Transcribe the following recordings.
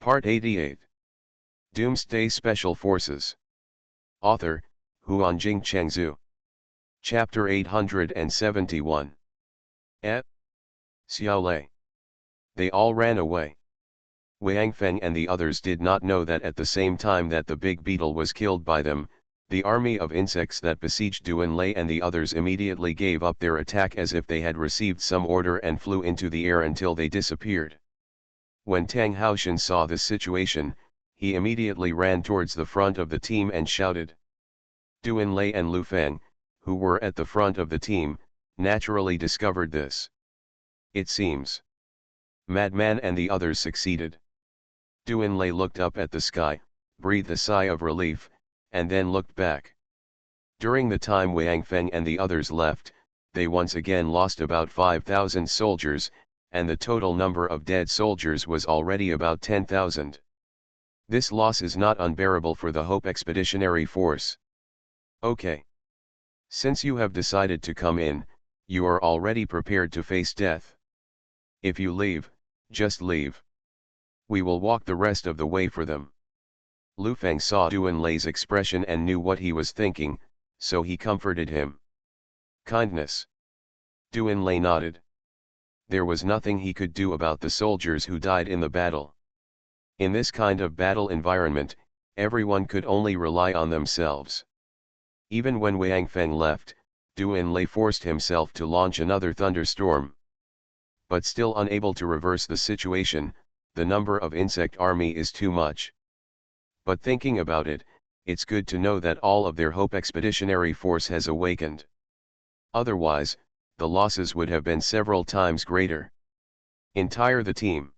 Part 88. Doomsday Special Forces. Author, Huanjing Chengzhu. Chapter 871. Xiaolei. They all ran away. Wang Feng and the others did not know that at the same time that the big beetle was killed by them, the army of insects that besieged Duanlei and the others immediately gave up their attack as if they had received some order and flew into the air until they disappeared. When Tang Haoshan saw this situation, he immediately ran towards the front of the team and shouted. Duanlei and Lu Feng, who were at the front of the team, naturally discovered this. It seems Madman and the others succeeded. Duanlei looked up at the sky, breathed a sigh of relief, and then looked back. During the time Wang Feng and the others left, they once again lost about 5,000 soldiers, and the total number of dead soldiers was already about 10,000. This loss is not unbearable for the Hope Expeditionary Force. Okay. Since you have decided to come in, you are already prepared to face death. If you leave, just leave. We will walk the rest of the way for them. Lu Feng saw Duanlei's expression and knew what he was thinking, so he comforted him. Kindness. Duanlei nodded. There was nothing he could do about the soldiers who died in the battle. In this kind of battle environment, everyone could only rely on themselves. Even when Wang Feng left, Duanlei forced himself to launch another thunderstorm. But still unable to reverse the situation, the number of insect army is too much. But thinking about it, it's good to know that all of their Hope Expeditionary Force has awakened. Otherwise, the losses would have been several times greater. Entire the team.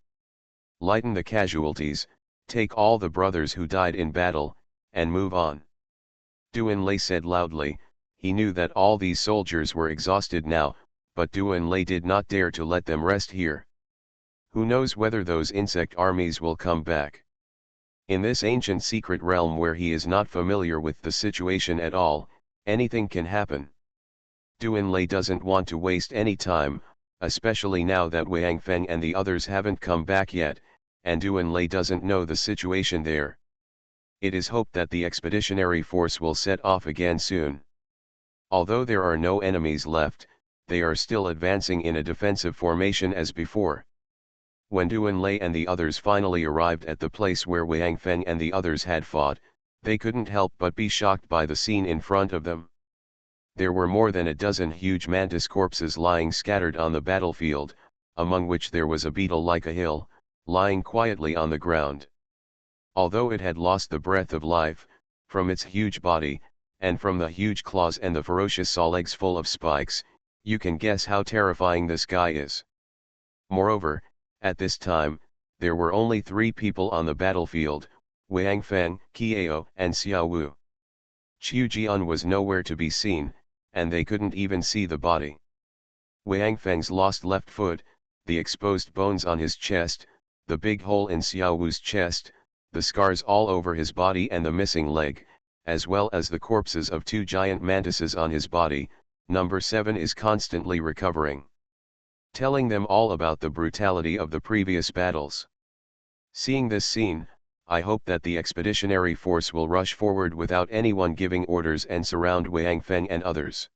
Lighten the casualties, take all the brothers who died in battle, and move on. Duanlei said loudly. He knew that all these soldiers were exhausted now, but Duanlei did not dare to let them rest here. Who knows whether those insect armies will come back? In this ancient secret realm where he is not familiar with the situation at all, anything can happen. Duanlei doesn't want to waste any time, especially now that Wang Feng and the others haven't come back yet, and Duanlei doesn't know the situation there. It is hoped that the expeditionary force will set off again soon. Although there are no enemies left, they are still advancing in a defensive formation as before. When Duanlei and the others finally arrived at the place where Wang Feng and the others had fought, they couldn't help but be shocked by the scene in front of them. There were more than a dozen huge mantis corpses lying scattered on the battlefield, among which there was a beetle like a hill, lying quietly on the ground. Although it had lost the breath of life, from its huge body, and from the huge claws and the ferocious saw legs full of spikes, you can guess how terrifying this guy is. Moreover, at this time, there were only 3 people on the battlefield, Wang Feng, Qiao, and Xiao Wu. Qiu Jian was nowhere to be seen, and they couldn't even see the body. Wang Feng's lost left foot, the exposed bones on his chest, the big hole in Xiao Wu's chest, the scars all over his body and the missing leg, as well as the corpses of 2 giant mantises on his body, number 7 is constantly recovering. Telling them all about the brutality of the previous battles. Seeing this scene, I hope that the expeditionary force will rush forward without anyone giving orders and surround Wang Feng and others.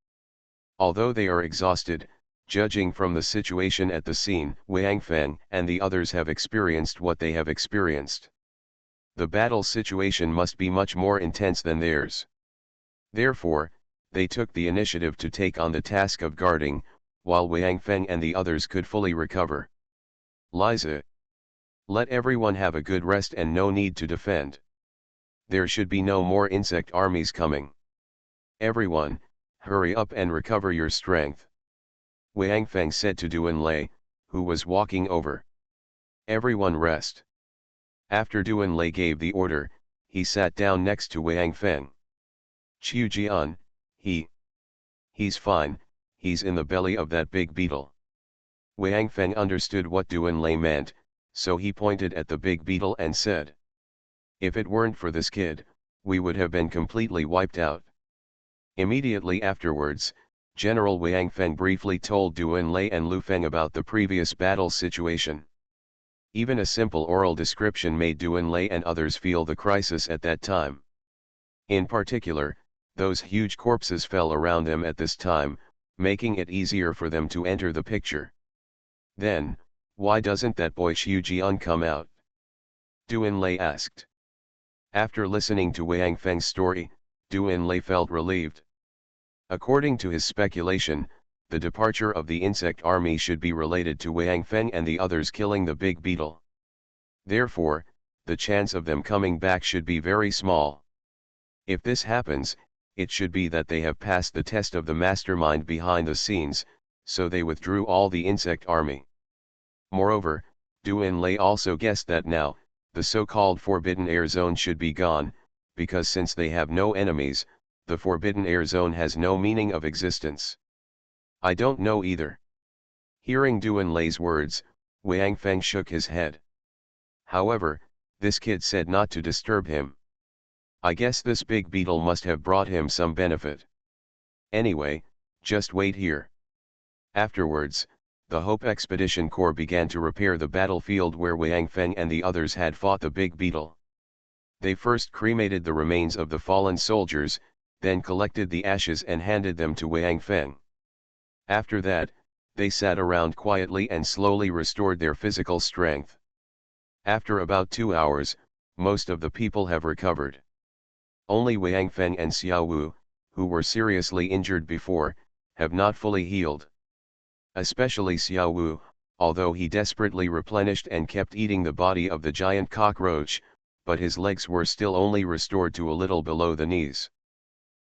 Although they are exhausted, judging from the situation at the scene, Wang Feng and the others have experienced what they have experienced. The battle situation must be much more intense than theirs. Therefore, they took the initiative to take on the task of guarding, while Wang Feng and the others could fully recover. Liza. Let everyone have a good rest and no need to defend. There should be no more insect armies coming. Everyone, hurry up and recover your strength. Wang Feng said to Duanlei, who was walking over. Everyone rest. After Duanlei gave the order, he sat down next to Wang Feng. Qiu Jian, he's fine, he's in the belly of that big beetle. Wang Feng understood what Duanlei meant, so he pointed at the big beetle and said. If it weren't for this kid, we would have been completely wiped out. Immediately afterwards, General Wang Feng briefly told Duanlei and Lu Feng about the previous battle situation. Even a simple oral description made Duanlei and others feel the crisis at that time. In particular, those huge corpses fell around them at this time, making it easier for them to enter the picture. Then, why doesn't that boy Xiu Jian come out? Duanlei asked. After listening to Wang Feng's story, Duanlei felt relieved. According to his speculation, the departure of the insect army should be related to Wang Feng and the others killing the big beetle. Therefore, the chance of them coming back should be very small. If this happens, it should be that they have passed the test of the mastermind behind the scenes, so they withdrew all the insect army. Moreover, Duanlei also guessed that now, the so-called Forbidden Air Zone should be gone, because since they have no enemies, the Forbidden Air Zone has no meaning of existence. I don't know either. Hearing Duanlei's words, Wang Feng shook his head. However, this kid said not to disturb him. I guess this big beetle must have brought him some benefit. Anyway, just wait here. Afterwards, the Hope Expedition Corps began to repair the battlefield where Wang Feng and the others had fought the big beetle. They first cremated the remains of the fallen soldiers, then collected the ashes and handed them to Wang Feng. After that, they sat around quietly and slowly restored their physical strength. After about 2 hours, most of the people have recovered. Only Wang Feng and Xiao Wu, who were seriously injured before, have not fully healed. Especially Xiao Wu, although he desperately replenished and kept eating the body of the giant cockroach, but his legs were still only restored to a little below the knees.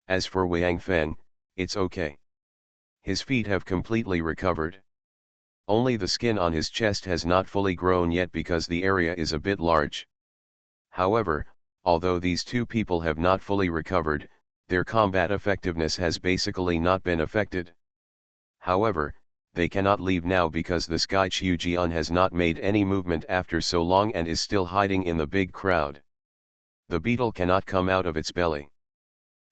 As for Wang Feng, it's okay. His feet have completely recovered. Only the skin on his chest has not fully grown yet because the area is a bit large. However, although these two people have not fully recovered, their combat effectiveness has basically not been affected. However, they cannot leave now because this guy Qiu Jian has not made any movement after so long and is still hiding in the big crowd. The beetle cannot come out of its belly.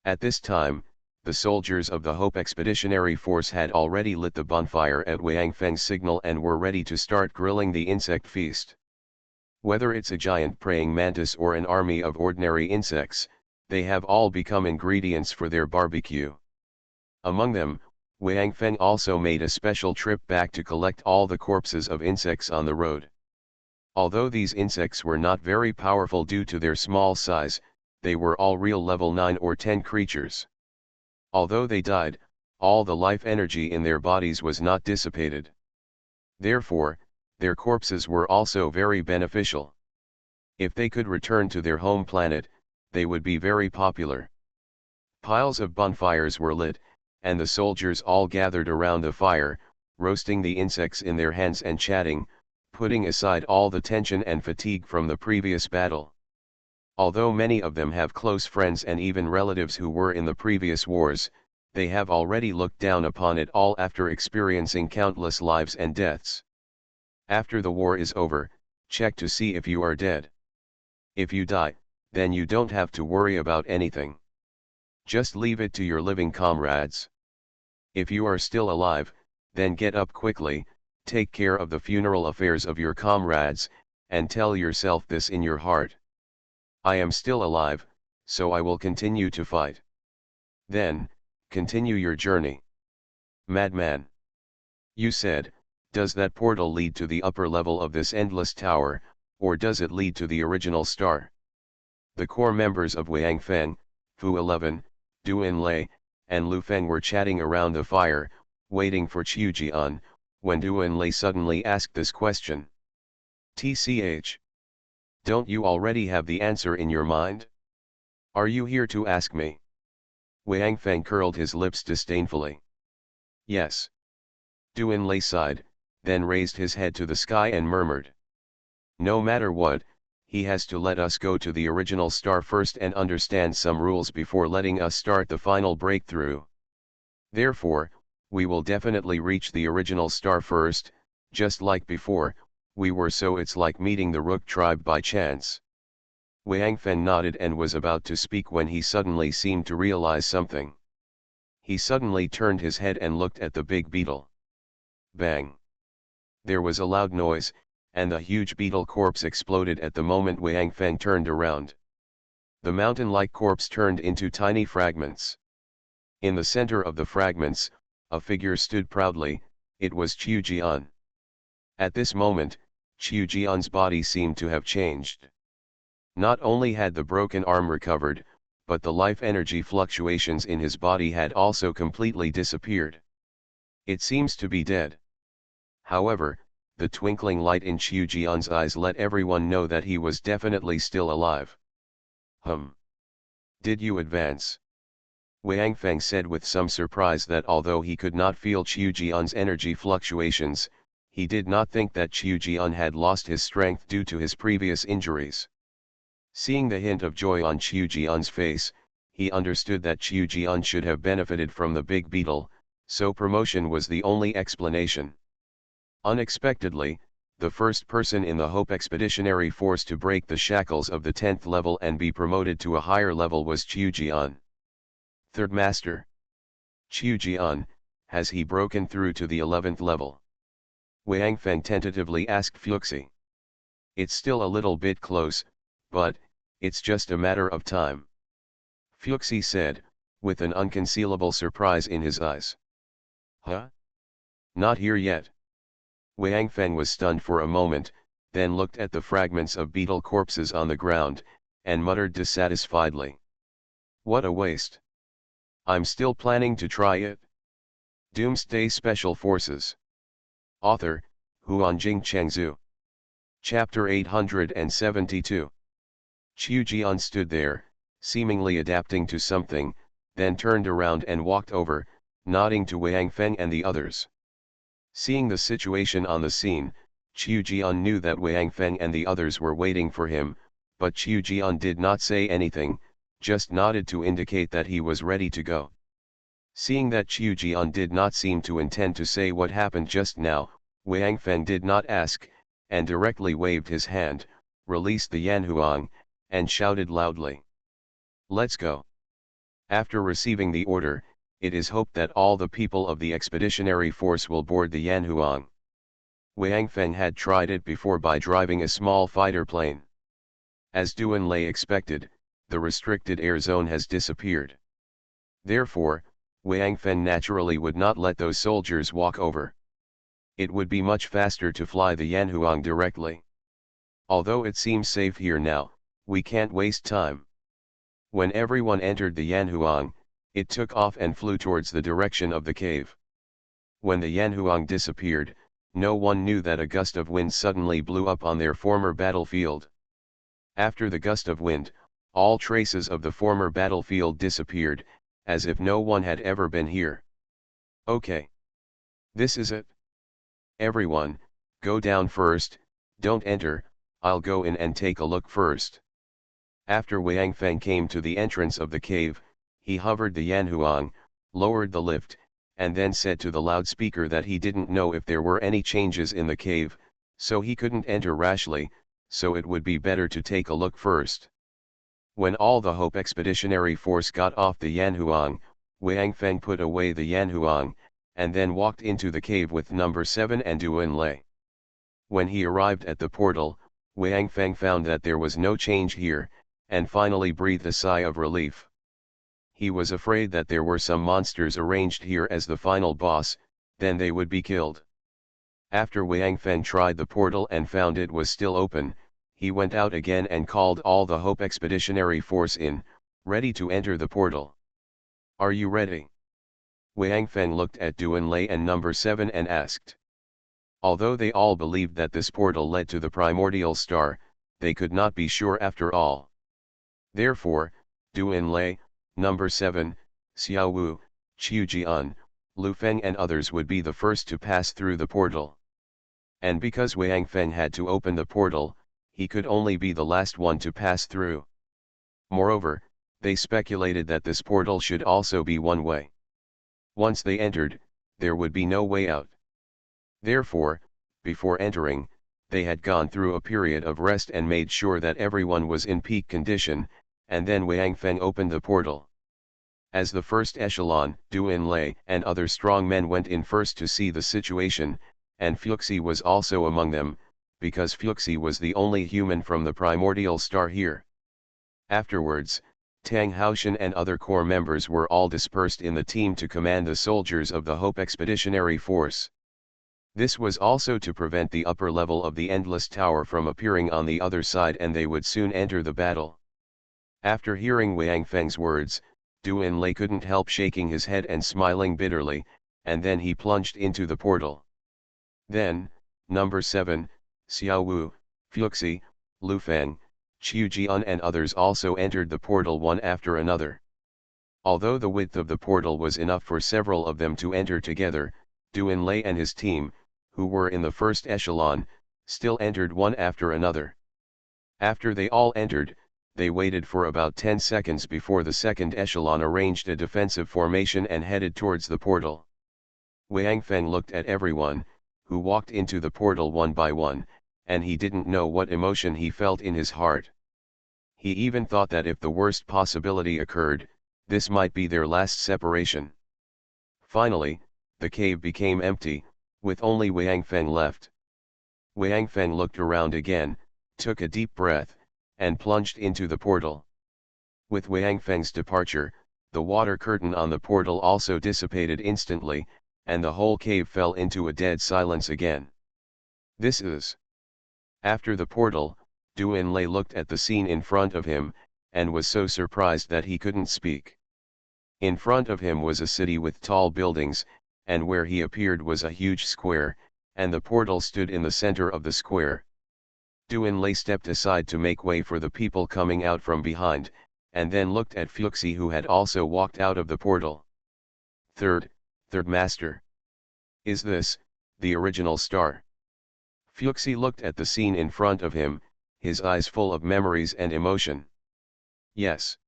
At this time, the soldiers of the Hope Expeditionary Force had already lit the bonfire at Wang Feng's signal and were ready to start grilling the insect feast. Whether it's a giant praying mantis or an army of ordinary insects, they have all become ingredients for their barbecue. Among them, Wang Feng also made a special trip back to collect all the corpses of insects on the road. Although these insects were not very powerful due to their small size, they were all real level 9 or 10 creatures. Although they died, all the life energy in their bodies was not dissipated. Therefore, their corpses were also very beneficial. If they could return to their home planet, they would be very popular. Piles of bonfires were lit, and the soldiers all gathered around the fire, roasting the insects in their hands and chatting, putting aside all the tension and fatigue from the previous battle. Although many of them have close friends and even relatives who were in the previous wars, they have already looked down upon it all after experiencing countless lives and deaths. After the war is over, check to see if you are dead. If you die, then you don't have to worry about anything. Just leave it to your living comrades. If you are still alive, then get up quickly, take care of the funeral affairs of your comrades, and tell yourself this in your heart. I am still alive, so I will continue to fight. Then, continue your journey. Madman. You said, does that portal lead to the upper level of this endless tower, or does it lead to the original star? The core members of Wang Feng, Fu 11, Duanlei, and Lu Feng were chatting around the fire, waiting for Qiu Jian, when Duanlei suddenly asked this question. TCH. Don't you already have the answer in your mind? Are you here to ask me? Wang Feng curled his lips disdainfully. Yes. Duanlei sighed, then raised his head to the sky and murmured. No matter what, he has to let us go to the original star first and understand some rules before letting us start the final breakthrough. Therefore, we will definitely reach the original star first, just like before, we were, so it's like meeting the Rook tribe by chance. Wang Feng nodded and was about to speak when he suddenly seemed to realize something. He suddenly turned his head and looked at the big beetle. Bang! There was a loud noise, and the huge beetle corpse exploded at the moment Wang Feng turned around. The mountain-like corpse turned into tiny fragments. In the center of the fragments, a figure stood proudly. It was Qiu Jian. At this moment, Qiu Jian's body seemed to have changed. Not only had the broken arm recovered, but the life energy fluctuations in his body had also completely disappeared. It seems to be dead. However, the twinkling light in Qiu Jian's eyes let everyone know that he was definitely still alive. Did you advance? Wang Feng said with some surprise that although he could not feel Qiu Jian's energy fluctuations, he did not think that Qiu Jian had lost his strength due to his previous injuries. Seeing the hint of joy on Qiu Jian's face, he understood that Qiu Jian should have benefited from the big beetle, so promotion was the only explanation. Unexpectedly, the first person in the Hope Expeditionary Force to break the shackles of the 10th level and be promoted to a higher level was Qiu Jian. Third Master. Qiu Jian, has he broken through to the 11th level? Wang Feng tentatively asked Fuxi. It's still a little bit close, but it's just a matter of time. Fuxi said, with an unconcealable surprise in his eyes. Huh? Not here yet. Wang Feng was stunned for a moment, then looked at the fragments of beetle corpses on the ground, and muttered dissatisfiedly. What a waste. I'm still planning to try it. Doomsday Special Forces. Author, Huanjing Chengzhu. Chapter 872. Qiu Jian stood there, seemingly adapting to something, then turned around and walked over, nodding to Wang Feng and the others. Seeing the situation on the scene, Qiu Jian knew that Wang Feng and the others were waiting for him, but Qiu Jian did not say anything, just nodded to indicate that he was ready to go. Seeing that Qiu Jian did not seem to intend to say what happened just now, Wang Feng did not ask, and directly waved his hand, released the Yanhuang, and shouted loudly. Let's go. After receiving the order, it is hoped that all the people of the expeditionary force will board the Yanhuang. Wang Feng had tried it before by driving a small fighter plane. As Duan Lei expected, the restricted air zone has disappeared. Therefore, Wang Feng naturally would not let those soldiers walk over. It would be much faster to fly the Yanhuang directly. Although it seems safe here now, we can't waste time. When everyone entered the Yanhuang, it took off and flew towards the direction of the cave. When the Yanhuang disappeared, no one knew that a gust of wind suddenly blew up on their former battlefield. After the gust of wind, all traces of the former battlefield disappeared, as if no one had ever been here. Okay. This is it. Everyone, go down first, don't enter, I'll go in and take a look first. After Wang Feng came to the entrance of the cave, he hovered the Yanhuang, lowered the lift, and then said to the loudspeaker that he didn't know if there were any changes in the cave, so he couldn't enter rashly, so it would be better to take a look first. When all the Hope Expeditionary Force got off the Yanhuang, Wang Feng put away the Yanhuang, and then walked into the cave with number 7 and Duan Lei. When he arrived at the portal, Wang Feng found that there was no change here, and finally breathed a sigh of relief. He was afraid that there were some monsters arranged here as the final boss, then they would be killed. After Wang Feng tried the portal and found it was still open, he went out again and called all the Hope Expeditionary Force in, ready to enter the portal. Are you ready? Wang Feng looked at Duan Lei and number 7 and asked. Although they all believed that this portal led to the primordial star, they could not be sure after all. Therefore, Duan Lei, number 7, Xiao Wu, Qiu Jian, Lu Feng and others would be the first to pass through the portal. And because Wang Feng had to open the portal, he could only be the last one to pass through. Moreover, they speculated that this portal should also be one way. Once they entered, there would be no way out. Therefore, before entering, they had gone through a period of rest and made sure that everyone was in peak condition, and then Wang Feng opened the portal. As the first echelon, Duan Lei and other strong men went in first to see the situation, and Fuxi was also among them. because Fuxi was the only human from the primordial star here. Afterwards, Tang Haoshan and other core members were all dispersed in the team to command the soldiers of the Hope Expeditionary Force. This was also to prevent the upper level of the Endless Tower from appearing on the other side, and they would soon enter the battle. After hearing Wang Feng's words, Du Enlai couldn't help shaking his head and smiling bitterly, and then he plunged into the portal. Then, number 7, Xiao Wu, Fuxi, Lu Feng, Qiu Jian and others also entered the portal one after another. Although the width of the portal was enough for several of them to enter together, Du Enlai and his team, who were in the first echelon, still entered one after another. After they all entered, they waited for about 10 seconds before the second echelon arranged a defensive formation and headed towards the portal. Wang Feng looked at everyone, who walked into the portal one by one, and he didn't know what emotion he felt in his heart. He even thought that if the worst possibility occurred, this might be their last separation. Finally, the cave became empty, with only Wang Feng left. Wang Feng looked around again, took a deep breath, and plunged into the portal. With Wang Feng's departure, the water curtain on the portal also dissipated instantly, and the whole cave fell into a dead silence again. This is. After the portal, Du Enlai looked at the scene in front of him, and was so surprised that he couldn't speak. In front of him was a city with tall buildings, and where he appeared was a huge square, and the portal stood in the center of the square. Du Enlai stepped aside to make way for the people coming out from behind, and then looked at Fuxi, who had also walked out of the portal. Third Master. Is this the original star? Fuxi looked at the scene in front of him, his eyes full of memories and emotion. Yes.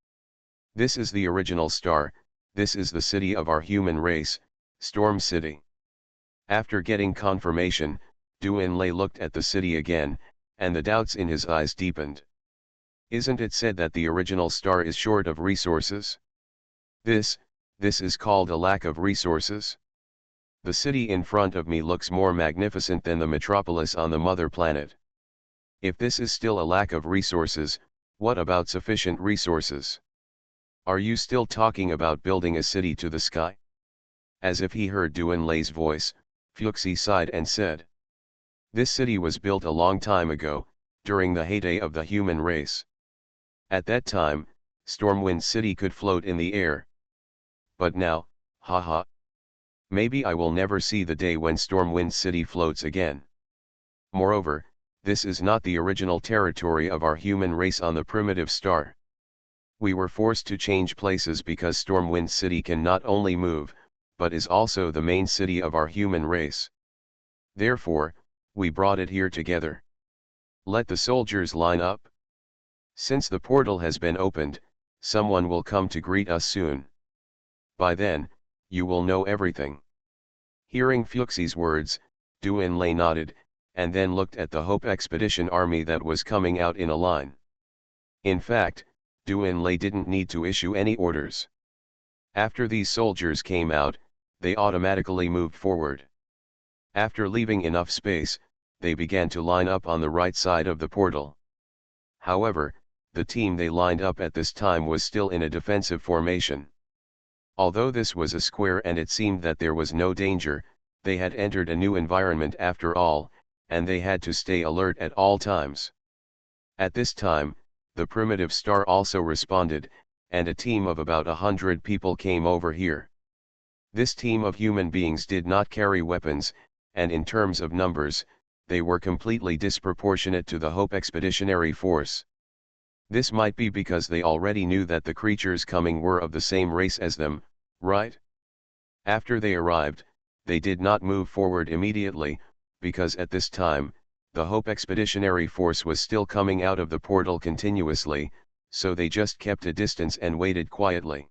This is the original star, this is the city of our human race, Storm City. After getting confirmation, Du Enlai looked at the city again, and the doubts in his eyes deepened. Isn't it said that the original star is short of resources? This is called a lack of resources? The city in front of me looks more magnificent than the metropolis on the mother planet. If this is still a lack of resources, what about sufficient resources? Are you still talking about building a city to the sky? As if he heard Du Enlai's voice, Fuxi sighed and said. This city was built a long time ago, during the heyday of the human race. At that time, Stormwind City could float in the air. But now, haha. Maybe I will never see the day when Stormwind City floats again. Moreover, this is not the original territory of our human race on the primitive star. We were forced to change places because Stormwind City can not only move, but is also the main city of our human race. Therefore, we brought it here together. Let the soldiers line up. Since the portal has been opened, someone will come to greet us soon. By then, you will know everything. Hearing Fuxi's words, Du Enlai nodded, and then looked at the Hope Expedition army that was coming out in a line. In fact, Du Enlai didn't need to issue any orders. After these soldiers came out, they automatically moved forward. After leaving enough space, they began to line up on the right side of the portal. However, the team they lined up at this time was still in a defensive formation. Although this was a square and it seemed that there was no danger, they had entered a new environment after all, and they had to stay alert at all times. At this time, the primitive star also responded, and a team of about 100 people came over here. This team of human beings did not carry weapons, and in terms of numbers, they were completely disproportionate to the Hope Expeditionary Force. This might be because they already knew that the creatures coming were of the same race as them, right? After they arrived, they did not move forward immediately, because at this time, the Hope Expeditionary Force was still coming out of the portal continuously, so they just kept a distance and waited quietly.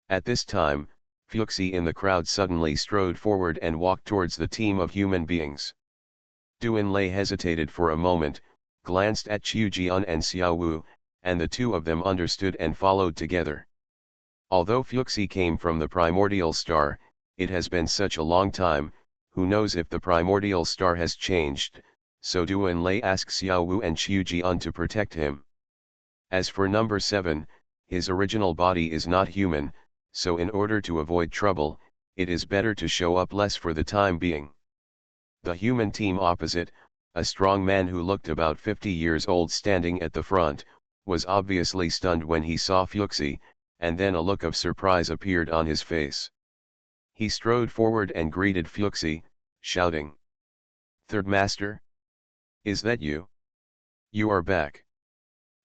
At this time, Fuxi in the crowd suddenly strode forward and walked towards the team of human beings. Du Enlai hesitated for a moment, glanced at Qiu Jian and Xiao Wu, and the two of them understood and followed together. Although Fuxi came from the primordial star, it has been such a long time, who knows if the primordial star has changed, so Duan Lei asks Xiao Wu and Qiu Jian to protect him. As for number 7, his original body is not human, so in order to avoid trouble, it is better to show up less for the time being. The human team opposite, a strong man who looked about 50 years old standing at the front, was obviously stunned when he saw Fuxi, and then a look of surprise appeared on his face. He strode forward and greeted Fuxi, shouting, "Third Master? Is that you? You are back."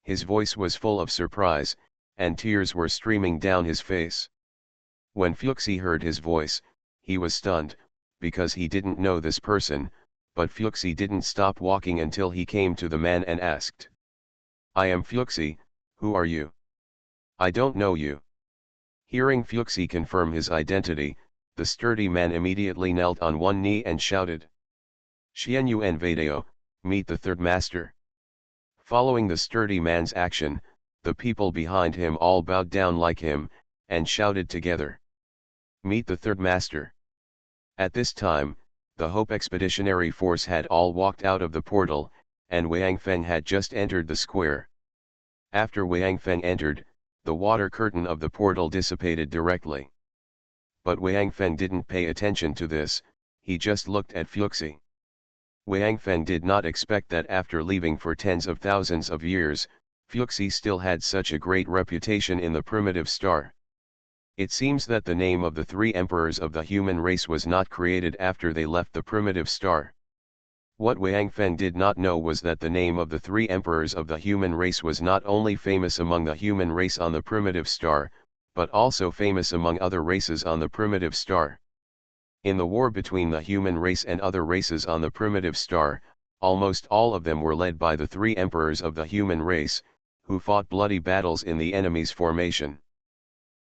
His voice was full of surprise, and tears were streaming down his face. When Fuxi heard his voice, he was stunned, because he didn't know this person, but Fuxi didn't stop walking until he came to the man and asked, "I am Fuxi, who are you? I don't know you." Hearing Fuxi confirm his identity, the sturdy man immediately knelt on one knee and shouted, "Xian Yuan Vadeo, meet the third master." Following the sturdy man's action, the people behind him all bowed down like him, and shouted together, "Meet the third master." At this time, the Hope Expeditionary Force had all walked out of the portal, and Wang Feng had just entered the square. After Wang Feng entered, the water curtain of the portal dissipated directly. But Wang Feng didn't pay attention to this, he just looked at Fuxi. Wang Feng did not expect that after leaving for tens of thousands of years, Fuxi still had such a great reputation in the primitive star. It seems that the name of the 3 emperors of the human race was not created after they left the primitive star. What Wang Feng did not know was that the name of the 3 emperors of the human race was not only famous among the human race on the primitive star, but also famous among other races on the primitive star. In the war between the human race and other races on the primitive star, almost all of them were led by the 3 emperors of the human race, who fought bloody battles in the enemy's formation.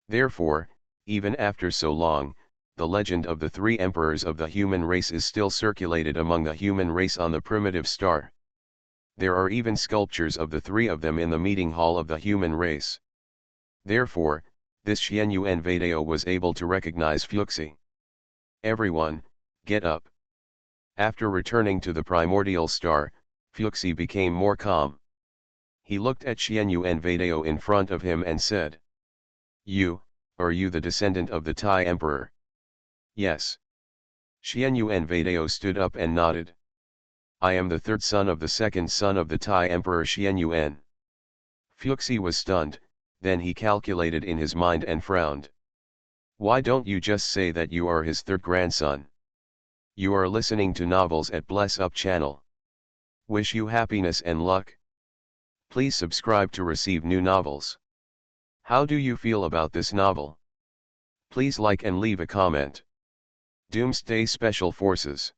Therefore, even after so long, the legend of the 3 emperors of the human race is still circulated among the human race on the primitive star. There are even sculptures of the 3 of them in the meeting hall of the human race. Therefore, this Xian Yuan Vadeo was able to recognize Fuxi. "Everyone, get up." After returning to the primordial star, Fuxi became more calm. He looked at Xian Yuan Vadeo in front of him and said, Are you the descendant of the Tai Emperor?" "Yes." Xian Yuan Vadeo stood up and nodded. "I am the 3rd son of the 2nd son of the Tai Emperor Xian Yuan." Fuxi was stunned, then he calculated in his mind and frowned. "Why don't you just say that you are his 3rd grandson? You are listening to novels at Bless Up channel. Wish you happiness and luck. Please subscribe to receive new novels. How do you feel about this novel? Please like and leave a comment. Doomsday Special Forces.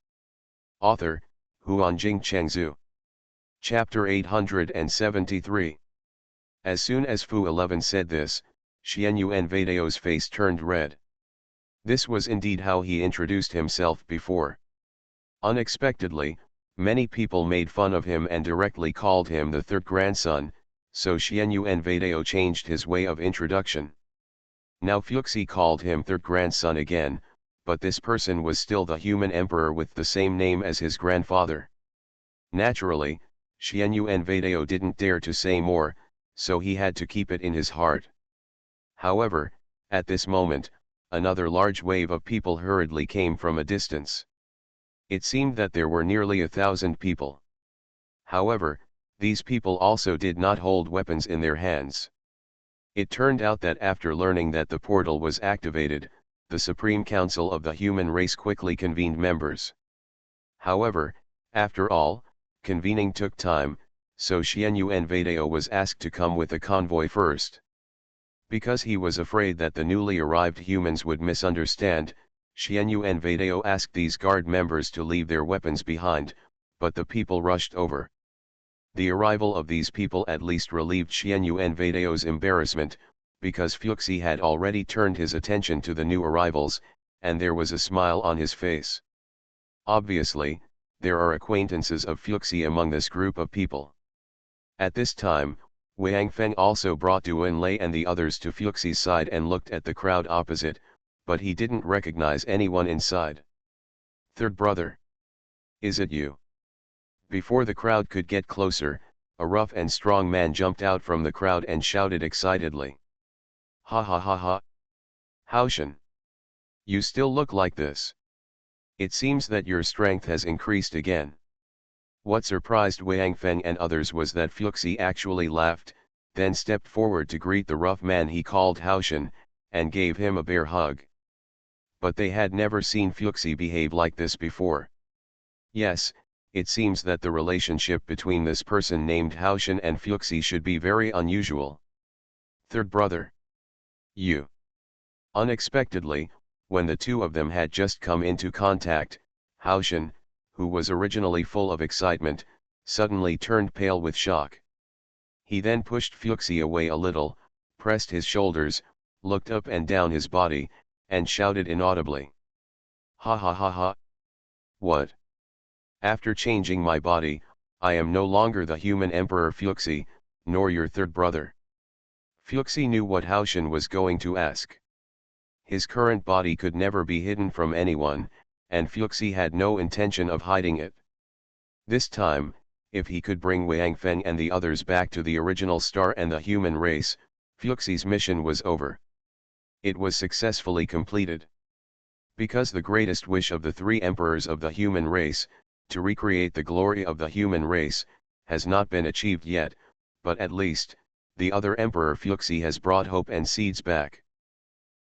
Author, Huanjing Chengzhu. Chapter 873. As soon as Fu 11 said this, Xian Yuan Vadeo's face turned red. This was indeed how he introduced himself before. Unexpectedly, many people made fun of him and directly called him the 3rd grandson, so Xian Yuan Vadeo changed his way of introduction. Now Fuxi called him 3rd grandson again, but this person was still the human emperor with the same name as his grandfather. Naturally, Xian Yuan Vadeo didn't dare to say more, so he had to keep it in his heart. However, at this moment, another large wave of people hurriedly came from a distance. It seemed that there were nearly 1,000 people. However, these people also did not hold weapons in their hands. It turned out that after learning that the portal was activated, the Supreme Council of the human race quickly convened members. However, after all, convening took time, so Xian Yuan Vadeo was asked to come with a convoy first. Because he was afraid that the newly arrived humans would misunderstand, Xian Yuan Vadeo asked these guard members to leave their weapons behind, but the people rushed over. The arrival of these people at least relieved Xian Yuan Vadeo's embarrassment, because Fuxi had already turned his attention to the new arrivals, and there was a smile on his face. Obviously, there are acquaintances of Fuxi among this group of people. At this time, Wang Feng also brought Duan Lei and the others to Fuxi's side and looked at the crowd opposite, but he didn't recognize anyone inside. "Third brother. Is it you?" Before the crowd could get closer, a rough and strong man jumped out from the crowd and shouted excitedly. Ha ha ha ha! Haoshan! You still look like this. It seems that your strength has increased again. What surprised Wang Feng and others was that Fuxi actually laughed, then stepped forward to greet the rough man he called Haoshan, and gave him a bear hug. But they had never seen Fuxi behave like this before. Yes, it seems that the relationship between this person named Haoshan and Fuxi should be very unusual. Third brother. You. Unexpectedly, when the two of them had just come into contact, Haoshan, who was originally full of excitement, suddenly turned pale with shock. He then pushed Fuxi away a little, pressed his shoulders, looked up and down his body, and shouted inaudibly. Ha ha ha ha! What? After changing my body, I am no longer the human Emperor Fuxi, nor your third brother. Fuxi knew what Haoshan was going to ask. His current body could never be hidden from anyone, and Fuxi had no intention of hiding it. This time, if he could bring Wang Feng and the others back to the original star and the human race, Fuxi's mission was over. It was successfully completed. Because the greatest wish of the three emperors of the human race, to recreate the glory of the human race, has not been achieved yet, but at least, the other emperor Fuxi has brought hope and seeds back.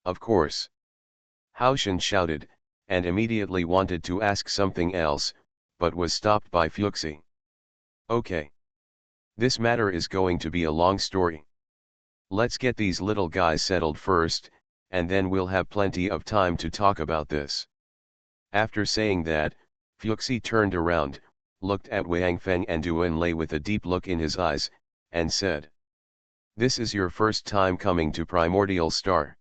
Of course. Haoshan shouted, and immediately wanted to ask something else, but was stopped by Fuxi. Okay. This matter is going to be a long story. Let's get these little guys settled first, and then we'll have plenty of time to talk about this. After saying that, Fuxi turned around, looked at Wang Feng and Duan Lei with a deep look in his eyes, and said. This is your first time coming to Primordial Star.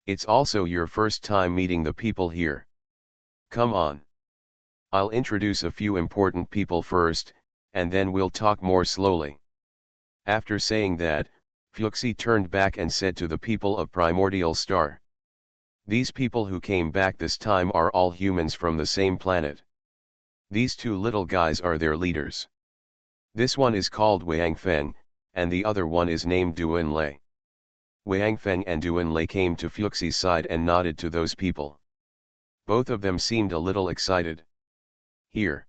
It's also your first time meeting the people here. Come on. I'll introduce a few important people first, and then we'll talk more slowly. After saying that, Fuxi turned back and said to the people of Primordial Star. These people who came back this time are all humans from the same planet. These two little guys are their leaders. This one is called Wang Feng, and the other one is named Duan Lei. Wang Feng and Duan Lei came to Fuxi's side and nodded to those people. Both of them seemed a little excited. Here.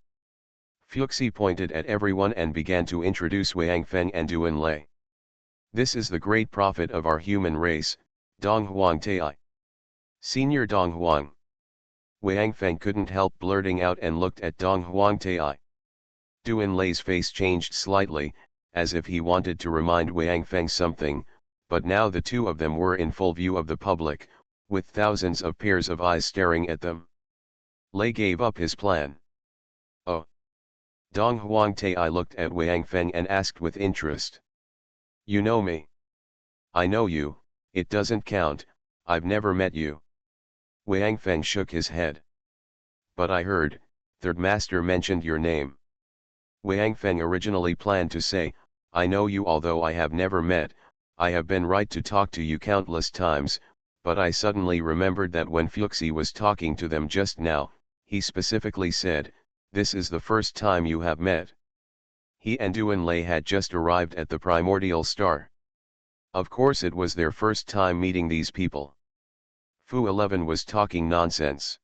Fuxi pointed at everyone and began to introduce Wang Feng and Duan Lei. This is the great prophet of our human race, Dong Huang Tai. Senior Dong Huang. Wang Feng couldn't help blurting out and looked at Dong Huang Tai. Duan Lei's face changed slightly, as if he wanted to remind Wang Feng something, but now the two of them were in full view of the public, with thousands of pairs of eyes staring at them. Lei gave up his plan. Oh. Dong Huang Tai looked at Wang Feng and asked with interest. You know me? I know you, it doesn't count, I've never met you. Wang Feng shook his head. But I heard, Third Master mentioned your name. Wang Feng originally planned to say, I know you although I have never met, I have been right to talk to you countless times, but I suddenly remembered that when Fuxi was talking to them just now, he specifically said, this is the first time you have met. He and Duan Lei had just arrived at the Primordial Star. Of course it was their first time meeting these people. Fu 11 was talking nonsense.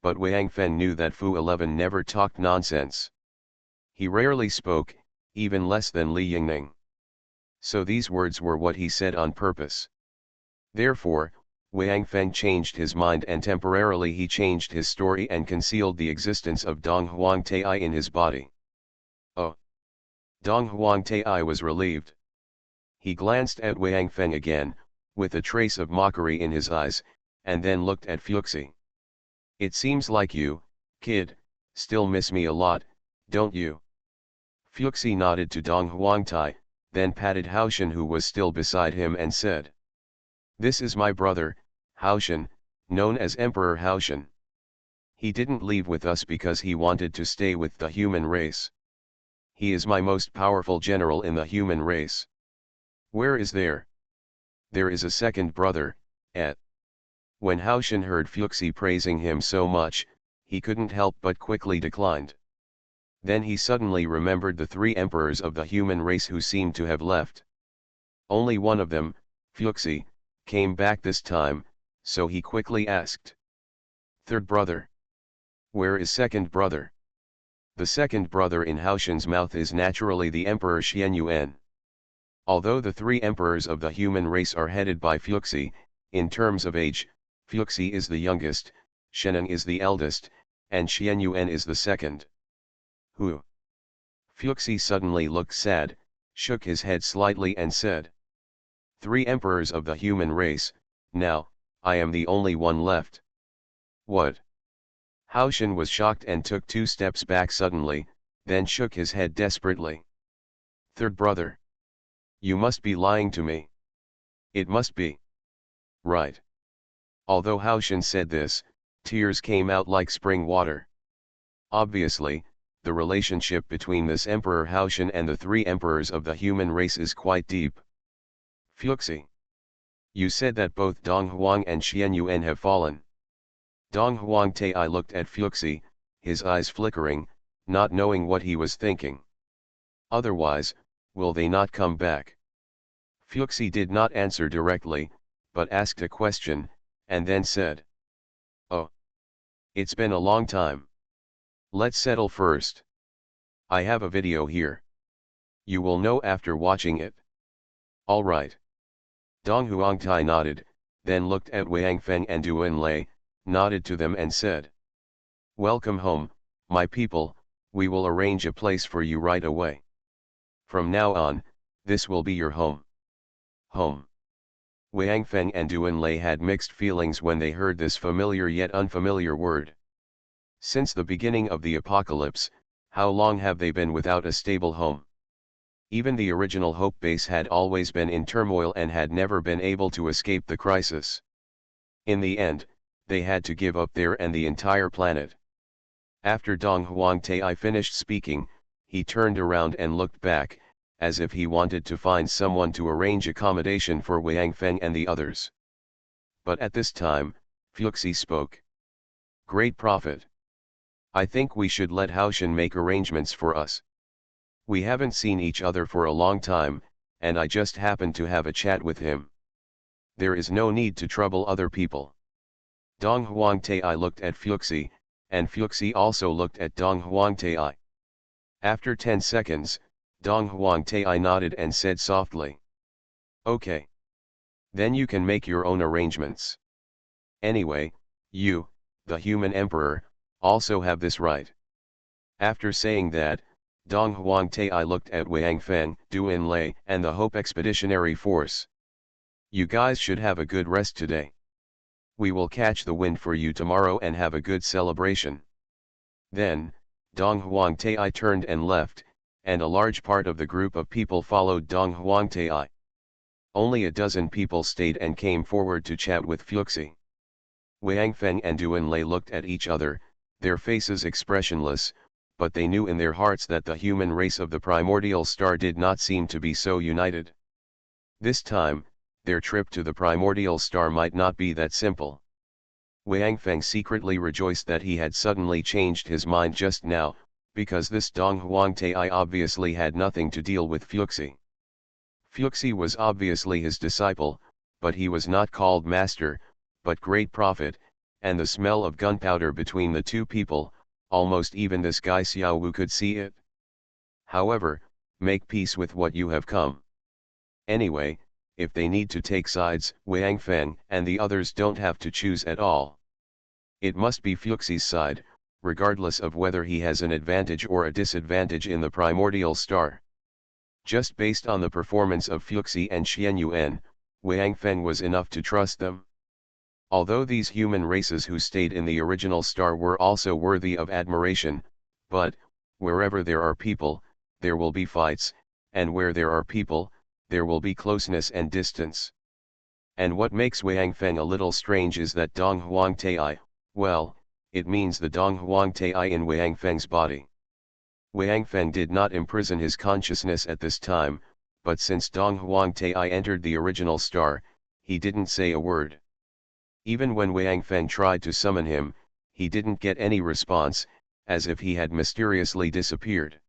But Wang Feng knew that Fu 11 never talked nonsense. He rarely spoke, even less than Li Yingning. So these words were what he said on purpose. Therefore, Wang Feng changed his mind and temporarily he changed his story and concealed the existence of Dong Huang Tai in his body. Oh! Dong Huang Tai was relieved. He glanced at Wang Feng again, with a trace of mockery in his eyes, and then looked at Fuxi. It seems like you, kid, still miss me a lot, don't you? Fuxi nodded to Dong Huang Tai, then patted Haoshan who was still beside him and said. This is my brother, Haoshan, known as Emperor Haoshan. He didn't leave with us because he wanted to stay with the human race. He is my most powerful general in the human race. Where is there? There is a second brother, Et. When Haoshan heard Fuxi praising him so much, he couldn't help but quickly declined. Then he suddenly remembered the three emperors of the human race who seemed to have left. Only one of them, Fuxi, came back this time, so he quickly asked. Third brother. Where is second brother? The second brother in Haoshan's mouth is naturally the Emperor Xianyuan. Although the three emperors of the human race are headed by Fuxi, in terms of age, Fuxi is the youngest, Sheneng is the eldest, and Xianyuan is the second. Who? Fuxi suddenly looked sad, shook his head slightly and said. Three emperors of the human race, now, I am the only one left. What? Haoshan was shocked and took 2 steps back suddenly, then shook his head desperately. Third brother. You must be lying to me. It must be. Right. Although Haoshan said this, tears came out like spring water. Obviously, the relationship between this Emperor Haoshan and the three emperors of the human race is quite deep. Fuxi. You said that both Dong Huang and Xianyuan have fallen. Dong Huang Tai looked at Fuxi, his eyes flickering, not knowing what he was thinking. Otherwise, will they not come back? Fuxi did not answer directly, but asked a question, and then said. Oh. It's been a long time. Let's settle first. I have a video here. You will know after watching it. Alright. Dong Huangtai nodded, then looked at Wang Feng and Duan Lei, nodded to them and said. Welcome home, my people, we will arrange a place for you right away. From now on, this will be your home. Home. Wang Feng and Duan Lei had mixed feelings when they heard this familiar yet unfamiliar word. Since the beginning of the apocalypse, how long have they been without a stable home? Even the original Hope base had always been in turmoil and had never been able to escape the crisis. In the end, they had to give up there and the entire planet. After Dong Huangtai finished speaking, he turned around and looked back, as if he wanted to find someone to arrange accommodation for Wang Feng and the others. But at this time, Fuxi spoke. Great Prophet. I think we should let Haoshan make arrangements for us. We haven't seen each other for a long time, and I just happened to have a chat with him. There is no need to trouble other people. Dong Huangtai looked at Fuxi, and Fuxi also looked at Dong Huangtai. After 10 seconds, Dong Huangtai nodded and said softly. Okay. Then you can make your own arrangements. Anyway, you, the human emperor, also have this right. After saying that, Dong Huangtai looked at Wang Feng, Duan Lei, and the Hope Expeditionary Force. You guys should have a good rest today. We will catch the wind for you tomorrow and have a good celebration. Then, Dong Huangtai turned and left, and a large part of the group of people followed Dong Huangtai. Only a dozen people stayed and came forward to chat with Fuxi. Wang Feng and Duan Lei looked at each other, their faces expressionless, but they knew in their hearts that the human race of the primordial star did not seem to be so united. This time, their trip to the primordial star might not be that simple. Wang Feng secretly rejoiced that he had suddenly changed his mind just now, because this Dong Huangtai obviously had nothing to deal with Fuxi. Fuxi was obviously his disciple, but he was not called master, but great prophet, and the smell of gunpowder between the two people, almost even this guy Xiao Wu could see it. However, make peace with what you have come. Anyway, if they need to take sides, Wang Feng and the others don't have to choose at all. It must be Fuxi's side, regardless of whether he has an advantage or a disadvantage in the primordial star. Just based on the performance of Fuxi and Xianyuan, Wang Feng was enough to trust them. Although these human races who stayed in the original star were also worthy of admiration, but, wherever there are people, there will be fights, and where there are people, there will be closeness and distance. And what makes Wang Feng a little strange is that Dong Huangtai, well, it means the Dong Huangtai in Wang Feng's body. Wang Feng did not imprison his consciousness at this time, but since Dong Huangtai entered the original star, he didn't say a word. Even when Wang Feng tried to summon him, he didn't get any response, as if he had mysteriously disappeared.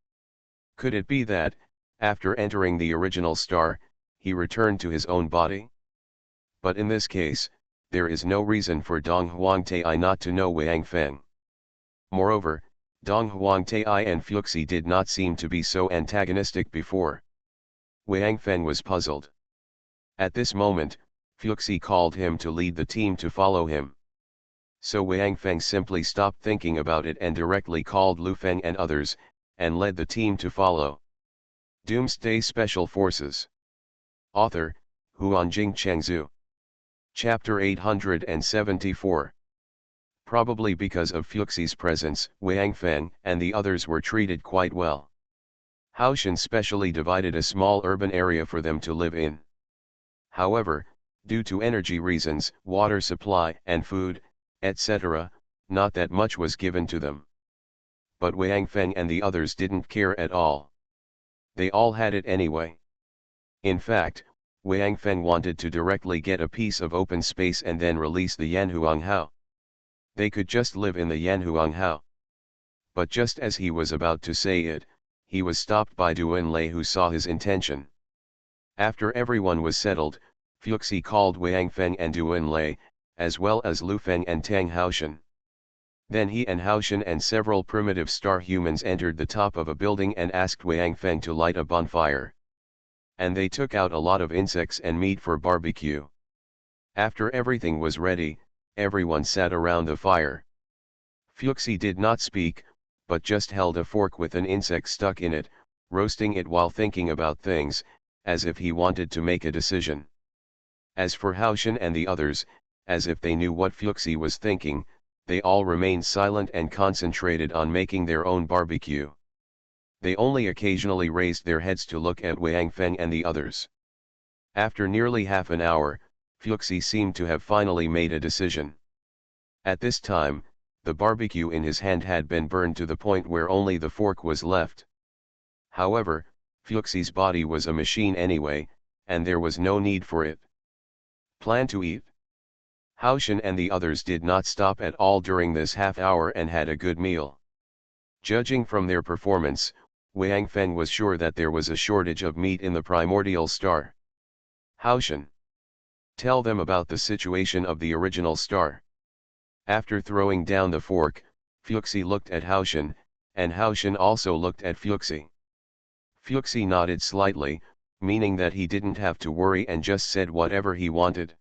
Could it be that, after entering the original star, he returned to his own body? But in this case, there is no reason for Dong Huangtai not to know Wang Feng. Moreover, Dong Huangtai and Fuxi did not seem to be so antagonistic before. Wang Feng was puzzled. At this moment, Fuxi called him to lead the team to follow him. So Wang Feng simply stopped thinking about it and directly called Lu Feng and others, and led the team to follow. Doomsday Special Forces. Author, Huanjing Chengzhu. Chapter 874. Probably because of Fuxi's presence, Wang Feng and the others were treated quite well. Haoshan specially divided a small urban area for them to live in. However, due to energy reasons, water supply and food, etc., not that much was given to them. But Wang Feng and the others didn't care at all. They all had it anyway. In fact, Wang Feng wanted to directly get a piece of open space and then release the Yanhuanghao. They could just live in the Yanhuanghao. But just as he was about to say it, he was stopped by Duan Lei, who saw his intention. After everyone was settled, Fuxi called Wang Feng and Duan Lei, as well as Lu Feng and Tang Haoshan. Then he and Haoshan and several primitive star humans entered the top of a building and asked Wang Feng to light a bonfire. And they took out a lot of insects and meat for barbecue. After everything was ready, everyone sat around the fire. Fuxi did not speak, but just held a fork with an insect stuck in it, roasting it while thinking about things, as if he wanted to make a decision. As for Haoshan and the others, as if they knew what Fuxi was thinking, they all remained silent and concentrated on making their own barbecue. They only occasionally raised their heads to look at Wang Feng and the others. After nearly half an hour, Fuxi seemed to have finally made a decision. At this time, the barbecue in his hand had been burned to the point where only the fork was left. However, Fuxi's body was a machine anyway, and there was no need for it. Plan to eat? Haoshan and the others did not stop at all during this half hour and had a good meal. Judging from their performance, Wang Feng was sure that there was a shortage of meat in the primordial star. Haoshan, tell them about the situation of the original star. After throwing down the fork, Fuxi looked at Haoshan, and Haoshan also looked at Fuxi. Fuxi nodded slightly, meaning that he didn't have to worry, and just said whatever he wanted.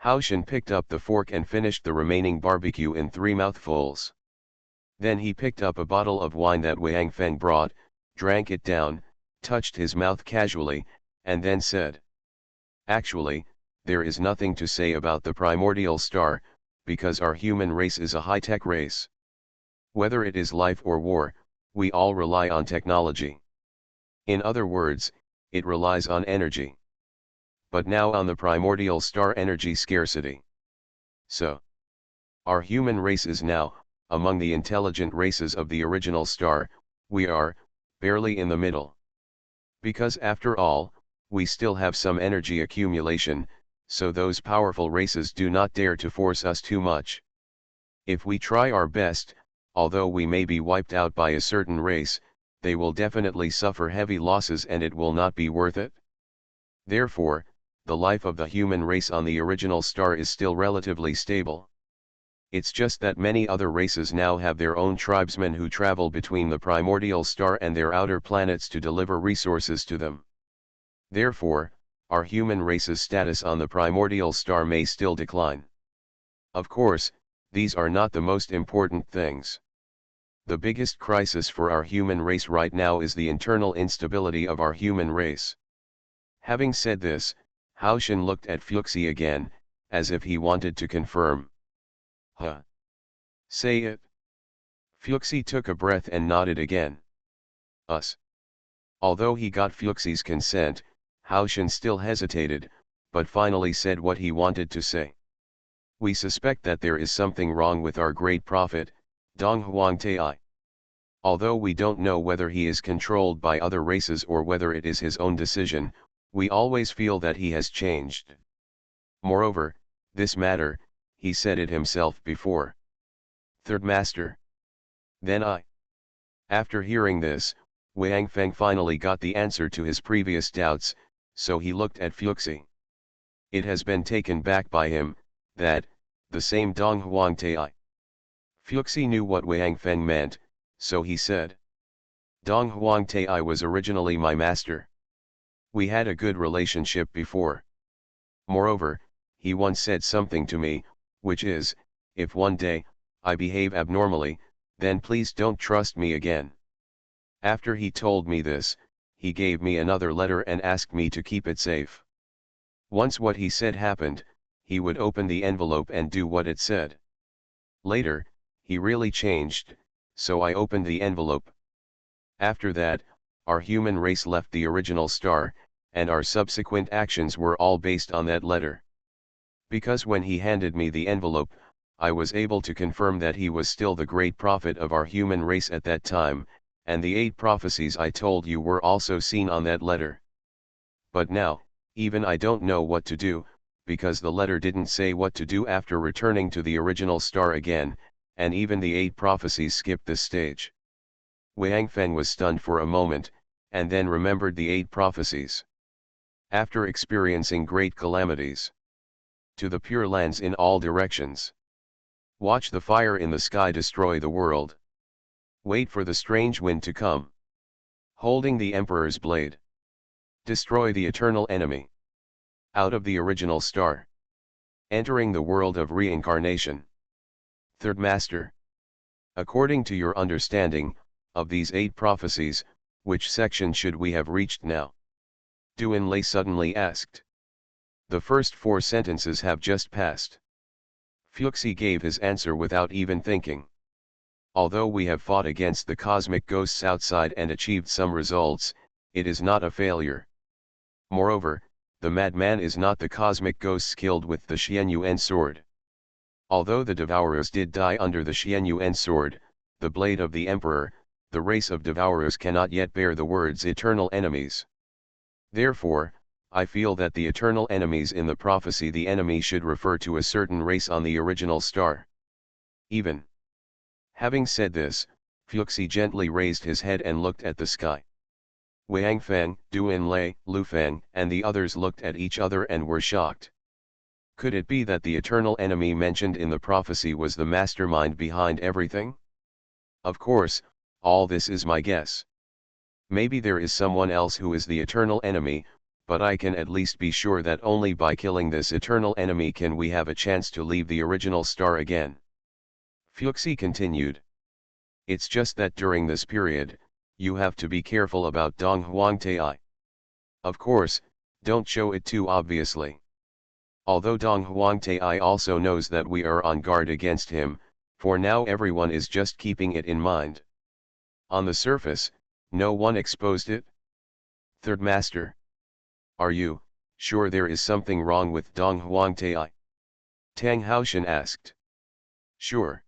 Haoshan picked up the fork and finished the remaining barbecue in 3 mouthfuls. Then he picked up a bottle of wine that Wang Feng brought, drank it down, touched his mouth casually, and then said, "Actually, there is nothing to say about the primordial star, because our human race is a high-tech race. Whether it is life or war, we all rely on technology. In other words, it relies on energy. But now on the primordial star energy scarcity. So, our human race is now, among the intelligent races of the original star, we are, barely in the middle. Because after all, we still have some energy accumulation, so those powerful races do not dare to force us too much. If we try our best, although we may be wiped out by a certain race, they will definitely suffer heavy losses and it will not be worth it. Therefore, the life of the human race on the original star is still relatively stable. It's just that many other races now have their own tribesmen who travel between the primordial star and their outer planets to deliver resources to them. Therefore, our human race's status on the primordial star may still decline. Of course, these are not the most important things. The biggest crisis for our human race right now is the internal instability of our human race." Having said this, Haoshan looked at Fuxi again, as if he wanted to confirm. "Huh? Say it." Fuxi took a breath and nodded again. "Us." Although he got Fuxi's consent, Haoshan still hesitated, but finally said what he wanted to say. "We suspect that there is something wrong with our great prophet, Dong Huangtai. Although we don't know whether he is controlled by other races or whether it is his own decision, we always feel that he has changed. Moreover, this matter, he said it himself before. Third Master. Then After hearing this, Wang Feng finally got the answer to his previous doubts, so he looked at Fuxi. It has been taken back by him, that, the same Dong Huang Tai. Fuxi knew what Wang Feng meant, so he said. Dong Huang Tai was originally my master. We had a good relationship before. Moreover, he once said something to me, which is, if one day, I behave abnormally, then please don't trust me again. After he told me this, he gave me another letter and asked me to keep it safe. Once what he said happened, he would open the envelope and do what it said. Later, he really changed, so I opened the envelope. After that, our human race left the original star, and our subsequent actions were all based on that letter. Because when he handed me the envelope, I was able to confirm that he was still the great prophet of our human race at that time, and the 8 prophecies I told you were also seen on that letter. But now, even I don't know what to do, because the letter didn't say what to do after returning to the original star again, and even the 8 prophecies skipped this stage. Wang Feng was stunned for a moment, and then remembered the 8 prophecies. After experiencing great calamities. To the Pure Lands in all directions. Watch the fire in the sky destroy the world. Wait for the strange wind to come. Holding the Emperor's blade. Destroy the eternal enemy. Out of the original star. Entering the world of reincarnation. Third Master. According to your understanding, of these 8 prophecies, which section should we have reached now? Duan Lei suddenly asked. The first 4 sentences have just passed. Fuxi gave his answer without even thinking. Although we have fought against the cosmic ghosts outside and achieved some results, it is not a failure. Moreover, the madman is not the cosmic ghosts killed with the Xianyuan sword. Although the Devourers did die under the Xianyuan sword, the blade of the Emperor, the race of Devourers cannot yet bear the words eternal enemies. Therefore, I feel that the eternal enemies in the prophecy the enemy should refer to a certain race on the original star. Even. Having said this, Fuxi gently raised his head and looked at the sky. Wang Feng, Duan Lei, Lu Feng, and the others looked at each other and were shocked. Could it be that the eternal enemy mentioned in the prophecy was the mastermind behind everything? Of course, all this is my guess. Maybe there is someone else who is the eternal enemy, but I can at least be sure that only by killing this eternal enemy can we have a chance to leave the original star again. Fuxi continued. It's just that during this period, you have to be careful about Dong Huang Tai. Of course, don't show it too obviously. Although Dong Huang Tai also knows that we are on guard against him, for now everyone is just keeping it in mind. On the surface, no one exposed it. Third Master. Are you sure there is something wrong with Dong Huang Tai? Tang Haoshan asked. Sure.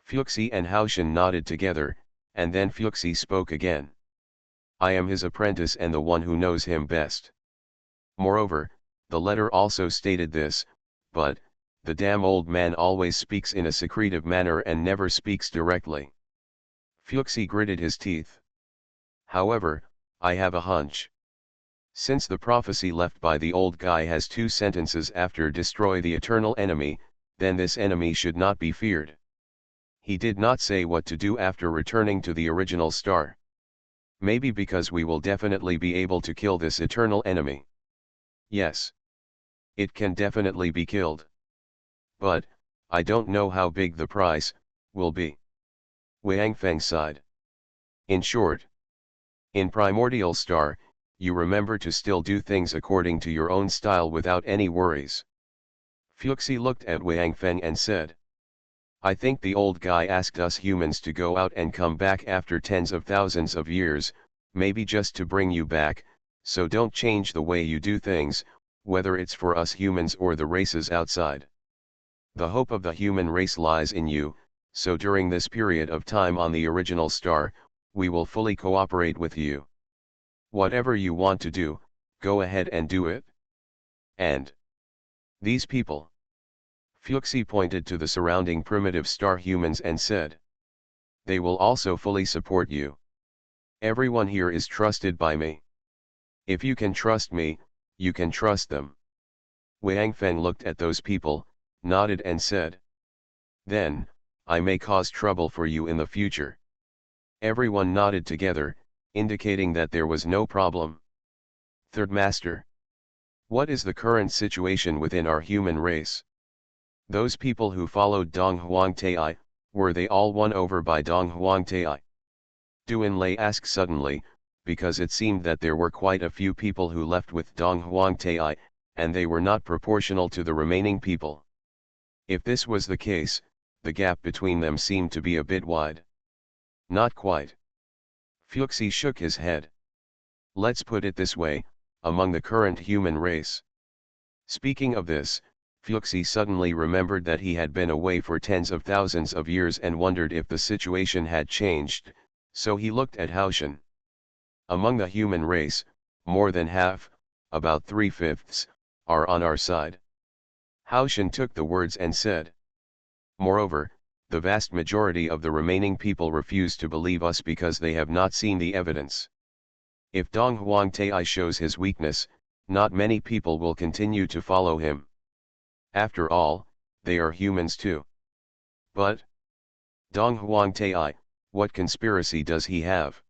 Fuxi and Haoshan nodded together, and then Fuxi spoke again. I am his apprentice and the one who knows him best. Moreover, the letter also stated this, but, the damn old man always speaks in a secretive manner and never speaks directly. Fuxi gritted his teeth. However, I have a hunch. Since the prophecy left by the old guy has 2 sentences after destroy the eternal enemy, then this enemy should not be feared. He did not say what to do after returning to the original star. Maybe because we will definitely be able to kill this eternal enemy. Yes. It can definitely be killed. But, I don't know how big the price will be. Wang Feng sighed. In short, in Primordial Star, you remember to still do things according to your own style without any worries. Fuxi looked at Wang Feng and said. I think the old guy asked us humans to go out and come back after tens of thousands of years, maybe just to bring you back, so don't change the way you do things, whether it's for us humans or the races outside. The hope of the human race lies in you, so during this period of time on the original star, we will fully cooperate with you. Whatever you want to do, go ahead and do it. And these people. Fuxi pointed to the surrounding primitive star humans and said. They will also fully support you. Everyone here is trusted by me. If you can trust me, you can trust them. Wang Feng looked at those people, nodded and said. Then, I may cause trouble for you in the future. Everyone nodded together, indicating that there was no problem. Third Master. What is the current situation within our human race? Those people who followed Dong Huangtai, were they all won over by Dong Huangtai? Duan Lei asked suddenly, because it seemed that there were quite a few people who left with Dong Huangtai, and they were not proportional to the remaining people. If this was the case, the gap between them seemed to be a bit wide. Not quite. Fuxi shook his head. Let's put it this way, among the current human race. Speaking of this, Fuxi suddenly remembered that he had been away for tens of thousands of years and wondered if the situation had changed, so he looked at Haoshan. Among the human race, more than half, about 3/5, are on our side. Haoshan took the words and said. Moreover, the vast majority of the remaining people refuse to believe us because they have not seen the evidence. If Dong Huangtai shows his weakness, not many people will continue to follow him. After all, they are humans too. But Dong Huangtai, what conspiracy does he have?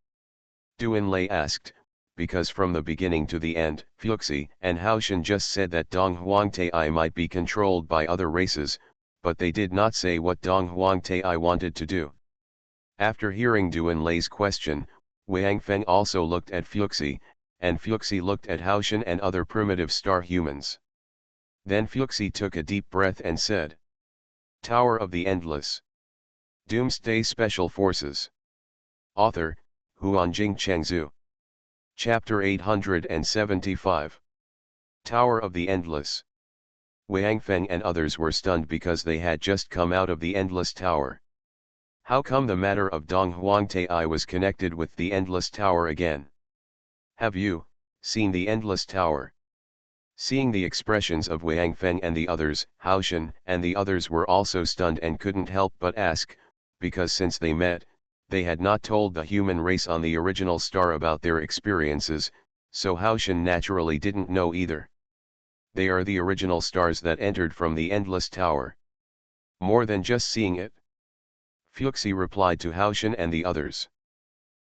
Duan Lei asked, because from the beginning to the end, Fuxi and Haoshan just said that Dong Huangtai might be controlled by other races, but they did not say what Dong Huangtai wanted to do. After hearing Duan Lei's question, Wang Feng also looked at Fuxi, and Fuxi looked at Haoshan and other primitive star humans. Then Fuxi took a deep breath and said. Tower of the Endless. Doomsday Special Forces. Author, Huanjing Chengzhu. Chapter 875. Tower of the Endless. Wang Feng and others were stunned because they had just come out of the Endless Tower. How come the matter of Dong Huangtai was connected with the Endless Tower again? Have you seen the Endless Tower? Seeing the expressions of Wang Feng and the others, Haoshan and the others were also stunned and couldn't help but ask, because since they met, they had not told the human race on the original star about their experiences, so Haoshan naturally didn't know either. They are the original stars that entered from the Endless Tower. More than just seeing it. Fuxi replied to Haoshan and the others.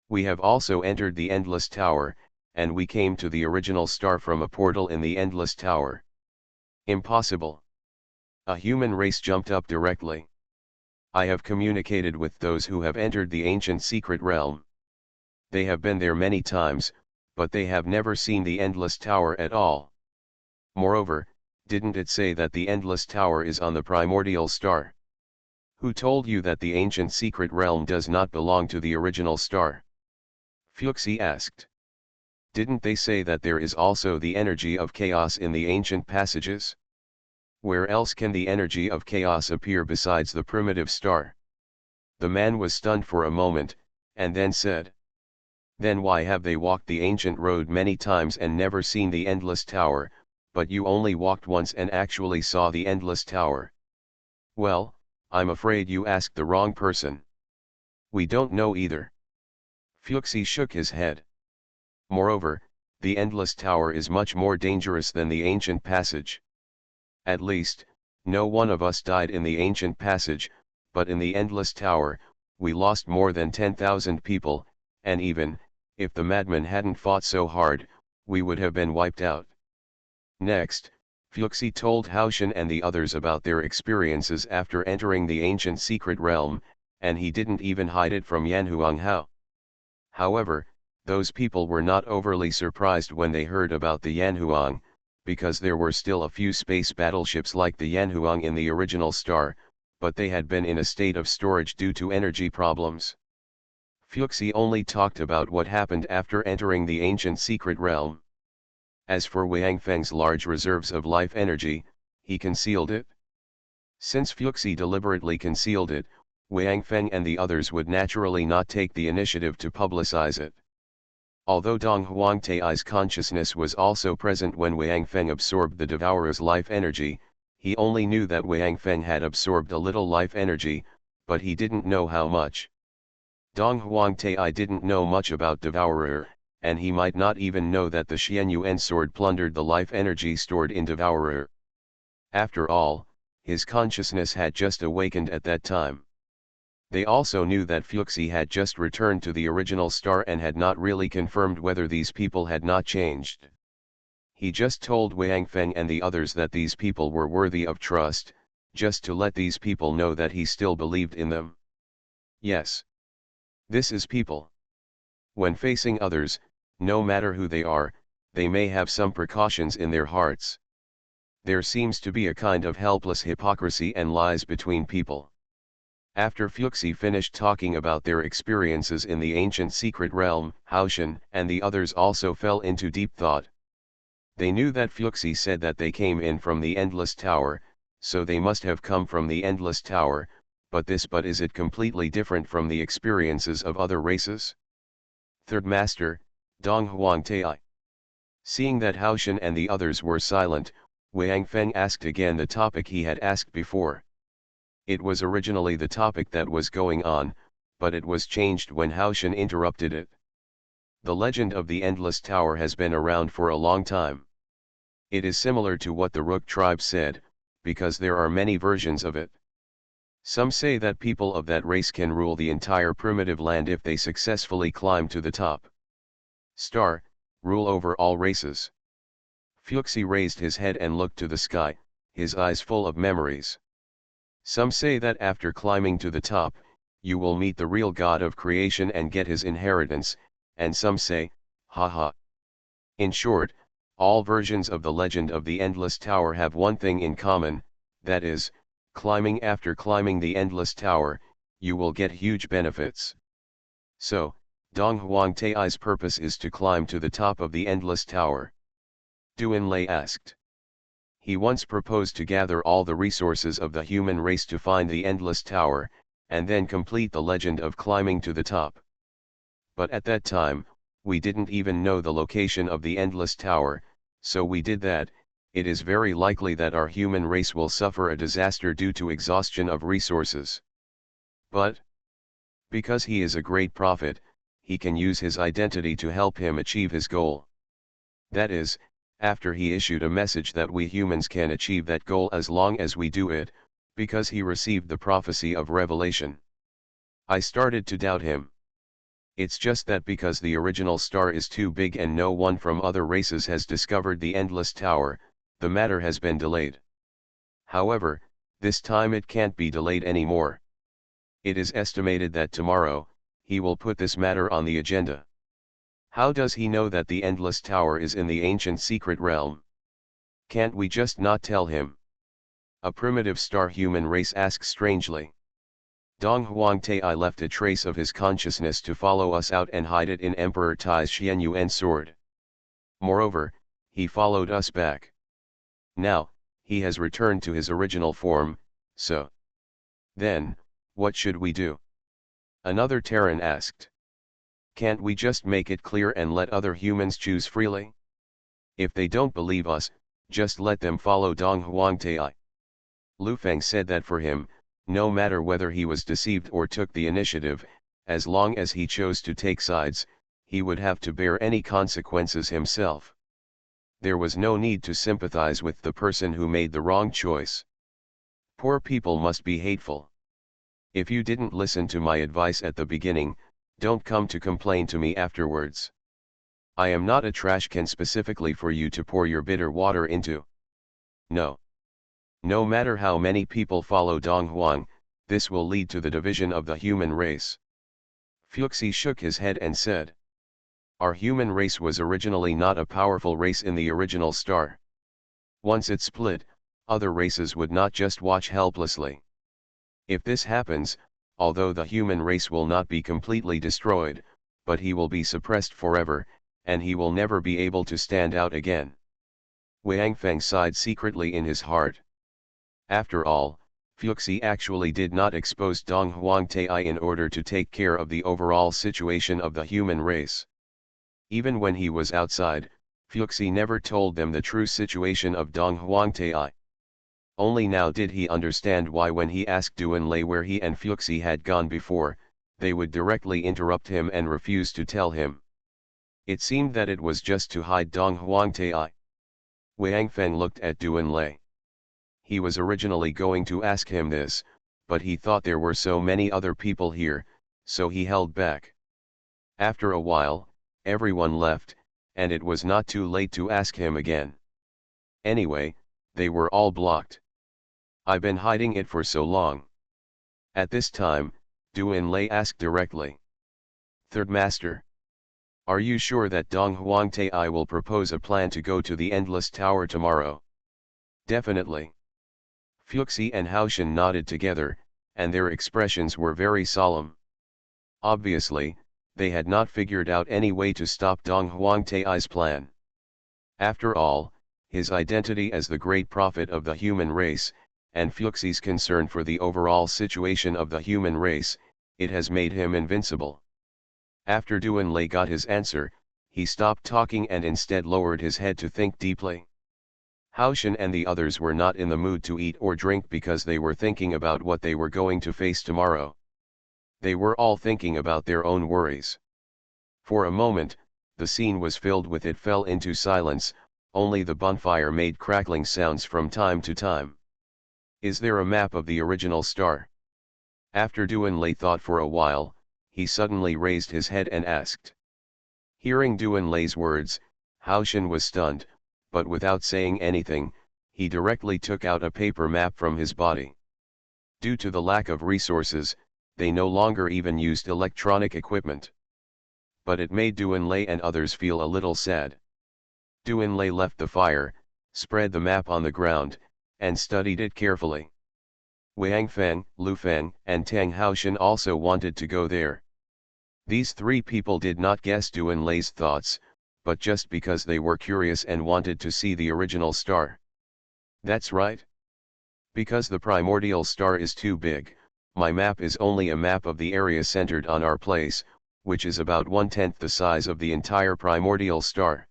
We have also entered the Endless Tower, and we came to the original star from a portal in the Endless Tower. Impossible. A human race jumped up directly. I have communicated with those who have entered the ancient secret realm. They have been there many times, but they have never seen the Endless Tower at all. Moreover, didn't it say that the Endless Tower is on the primordial star? Who told you that the ancient secret realm does not belong to the original star? Fuxi asked. Didn't they say that there is also the energy of chaos in the ancient passages? Where else can the energy of chaos appear besides the primitive star? The man was stunned for a moment, and then said. Then why have they walked the ancient road many times and never seen the Endless Tower, but you only walked once and actually saw the Endless Tower? Well, I'm afraid you asked the wrong person. We don't know either. Fuxi shook his head. Moreover, the Endless Tower is much more dangerous than the ancient passage. At least, no one of us died in the ancient passage, but in the Endless Tower, we lost more than 10,000 people, and even, if the madman hadn't fought so hard, we would have been wiped out. Next, Fuxi told Haoshan and the others about their experiences after entering the ancient secret realm, and he didn't even hide it from Yanhuang Hao. However, those people were not overly surprised when they heard about the Yanhuang, because there were still a few space battleships like the Yanhuang in the original star, but they had been in a state of storage due to energy problems. Fuxi only talked about what happened after entering the ancient secret realm. As for Wang Feng's large reserves of life energy, he concealed it. Since Fuxi deliberately concealed it, Wang Feng and the others would naturally not take the initiative to publicize it. Although Dong Huangtai's consciousness was also present when Wang Feng absorbed the Devourer's life energy, he only knew that Wang Feng had absorbed a little life energy, but he didn't know how much. Dong Huangtai didn't know much about Devourer, and he might not even know that the Xianyuan sword plundered the life energy stored in Devourer. After all, his consciousness had just awakened at that time. They also knew that Fuxi had just returned to the original star and had not really confirmed whether these people had not changed. He just told Wang Feng and the others that these people were worthy of trust, just to let these people know that he still believed in them. Yes. This is people. When facing others, no matter who they are, they may have some precautions in their hearts. There seems to be a kind of helpless hypocrisy and lies between people. After Fuxi finished talking about their experiences in the ancient secret realm, Haoshan and the others also fell into deep thought. They knew that Fuxi said that they came in from the Endless Tower, so they must have come from the Endless Tower, but is it completely different from the experiences of other races? Third Master, Dong Huangtai. Seeing that Haoshan and the others were silent, Wang Feng asked again the topic he had asked before. It was originally the topic that was going on, but it was changed when Haoshan interrupted it. The legend of the Endless Tower has been around for a long time. It is similar to what the Rook tribe said, because there are many versions of it. Some say that people of that race can rule the entire primitive land if they successfully climb to the top. Star, rule over all races. Fuxi raised his head and looked to the sky, his eyes full of memories. Some say that after climbing to the top, you will meet the real God of creation and get his inheritance, and some say, haha. In short, all versions of the legend of the Endless Tower have one thing in common, that is, climbing after climbing the Endless Tower, you will get huge benefits. So, Dong Huangtai's purpose is to climb to the top of the Endless Tower. Duan Lei asked. He once proposed to gather all the resources of the human race to find the Endless Tower, and then complete the legend of climbing to the top. But at that time, we didn't even know the location of the Endless Tower, so we did that. It is very likely that our human race will suffer a disaster due to exhaustion of resources. But, because he is a great prophet, he can use his identity to help him achieve his goal. That is, after he issued a message that we humans can achieve that goal as long as we do it, because he received the prophecy of revelation. I started to doubt him. It's just that because the original star is too big and no one from other races has discovered the Endless Tower, the matter has been delayed. However, this time it can't be delayed anymore. It is estimated that tomorrow, he will put this matter on the agenda. How does he know that the Endless Tower is in the ancient secret realm? Can't we just not tell him? A primitive star human race asks strangely. Dong Huangtai left a trace of his consciousness to follow us out and hide it in Emperor Tai's Xianyuan sword. Moreover, he followed us back. Now, he has returned to his original form, so. Then, what should we do? Another Terran asked. Can't we just make it clear and let other humans choose freely? If they don't believe us, just let them follow Dong Huangtai. Lu Feng said that for him, no matter whether he was deceived or took the initiative, as long as he chose to take sides, he would have to bear any consequences himself. There was no need to sympathize with the person who made the wrong choice. Poor people must be hateful. If you didn't listen to my advice at the beginning, don't come to complain to me afterwards. I am not a trash can specifically for you to pour your bitter water into. No. No matter how many people follow Dong Huang, this will lead to the division of the human race. Fuxi shook his head and said. Our human race was originally not a powerful race in the original star. Once it split, other races would not just watch helplessly. If this happens, although the human race will not be completely destroyed, but he will be suppressed forever, and he will never be able to stand out again. Wang Feng sighed secretly in his heart. After all, Fuxi actually did not expose Dong Huangtai in order to take care of the overall situation of the human race. Even when he was outside, Fuxi never told them the true situation of Dong Huangtai. Only now did he understand why when he asked Duan Lei where he and Fuxi had gone before, they would directly interrupt him and refuse to tell him. It seemed that it was just to hide Dong Huangtai. Wang Feng looked at Duan Lei. He was originally going to ask him this, but he thought there were so many other people here, so he held back. After a while, everyone left, and it was not too late to ask him again. Anyway, they were all blocked. I've been hiding it for so long. At this time, Duan Lei asked directly. Third Master. Are you sure that Dong Huangtai will propose a plan to go to the Endless Tower tomorrow? Definitely. Fuxi and Haoshan nodded together, and their expressions were very solemn. Obviously, they had not figured out any way to stop Dong Huangtai's plan. After all, his identity as the great prophet of the human race, and Fuxi's concern for the overall situation of the human race, it has made him invincible. After Duan Lei got his answer, he stopped talking and instead lowered his head to think deeply. Haoshan and the others were not in the mood to eat or drink because they were thinking about what they were going to face tomorrow. They were all thinking about their own worries. For a moment, the scene was filled with it fell into silence, only the bonfire made crackling sounds from time to time. Is there a map of the original star? After Duan Lei thought for a while, he suddenly raised his head and asked. Hearing Duan Lei's words, Haoshan was stunned, but without saying anything, he directly took out a paper map from his body. Due to the lack of resources, they no longer even used electronic equipment. But it made Duan Lei and others feel a little sad. Duan Lei left the fire, spread the map on the ground, and studied it carefully. Wang Feng, Lu Feng, and Tang Haoshan also wanted to go there. These three people did not guess Duan Lei's thoughts, but just because they were curious and wanted to see the original star. That's right. Because the primordial star is too big, my map is only a map of the area centered on our place, which is about 1/10 the size of the entire primordial star.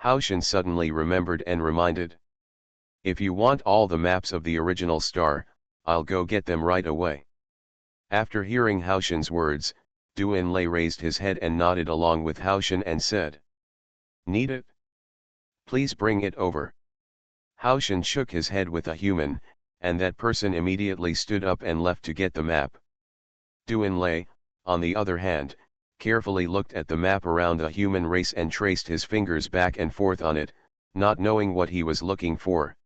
Haoshan suddenly remembered and reminded. If you want all the maps of the original star, I'll go get them right away. After hearing Haoshan's words, Duan Lei raised his head and nodded along with Haoshan and said. Need it? Please bring it over. Haoshan shook his head with a human, and that person immediately stood up and left to get the map. Duan Lei, on the other hand, carefully looked at the map around the human race and traced his fingers back and forth on it, not knowing what he was looking for.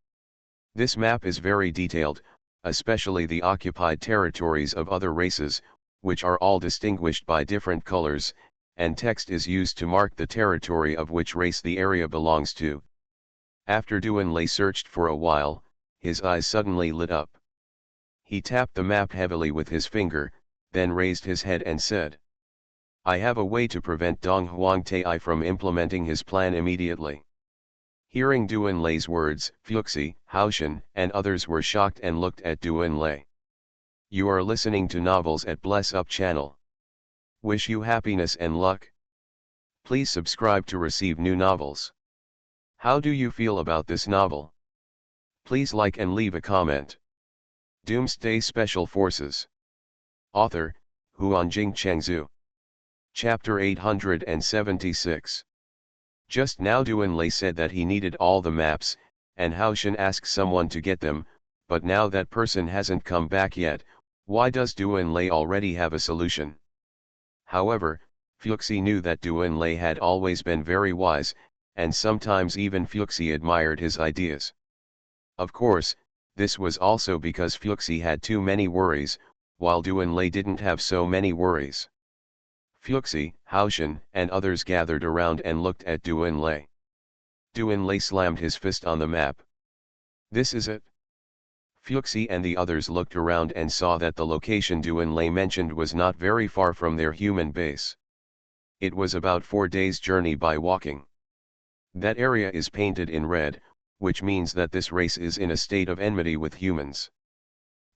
This map is very detailed, especially the occupied territories of other races, which are all distinguished by different colors, and text is used to mark the territory of which race the area belongs to. After Duan Lei searched for a while, his eyes suddenly lit up. He tapped the map heavily with his finger, then raised his head and said. I have a way to prevent Dong Huangtai from implementing his plan immediately. Hearing Duan Lei's words, Fuxi, Haoshan, and others were shocked and looked at Duan Lei. You are listening to Novels at Bless Up channel. Wish you happiness and luck. Please subscribe to receive new novels. How do you feel about this novel? Please like and leave a comment. Doomsday Special Forces. Author, Huanjing Chengzhu. Chapter 876. Just now Duan Lei said that he needed all the maps, and Haoshan asked someone to get them, but now that person hasn't come back yet, why does Duan Lei already have a solution? However, Fuxi knew that Duan Lei had always been very wise, and sometimes even Fuxi admired his ideas. Of course, this was also because Fuxi had too many worries, while Duan Lei didn't have so many worries. Fuxi, Haoshan, and others gathered around and looked at Duan Lei. Duan Lei slammed his fist on the map. This is it. Fuxi and the others looked around and saw that the location Duan Lei mentioned was not very far from their human base. It was about 4 days' journey by walking. That area is painted in red, which means that this race is in a state of enmity with humans.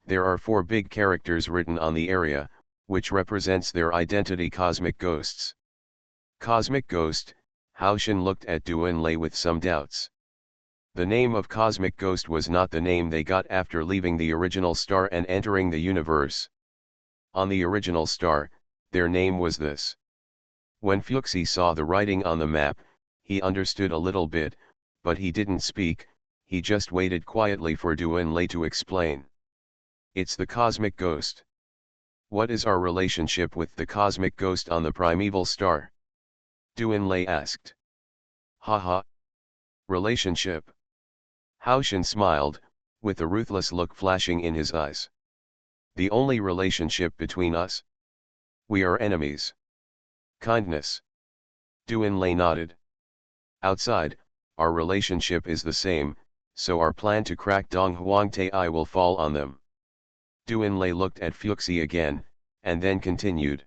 There are 4 big characters written on the area, which represents their identity cosmic ghosts. Cosmic ghost, Haoshan looked at Duan Lei with some doubts. The name of Cosmic Ghost was not the name they got after leaving the original star and entering the universe. On the original star, their name was this. When Fuchsie saw the writing on the map, he understood a little bit, but he didn't speak, he just waited quietly for Duanlei to explain. It's the cosmic ghost. What is our relationship with the cosmic ghost on the primeval star? Duanlei asked. Ha. Relationship. Haoshan smiled, with a ruthless look flashing in his eyes. The only relationship between us? We are enemies. Kindness. Duanlei nodded. Outside, our relationship is the same, so our plan to crack Dong Huangtai will fall on them. Duanlei looked at Fuxi again, and then continued.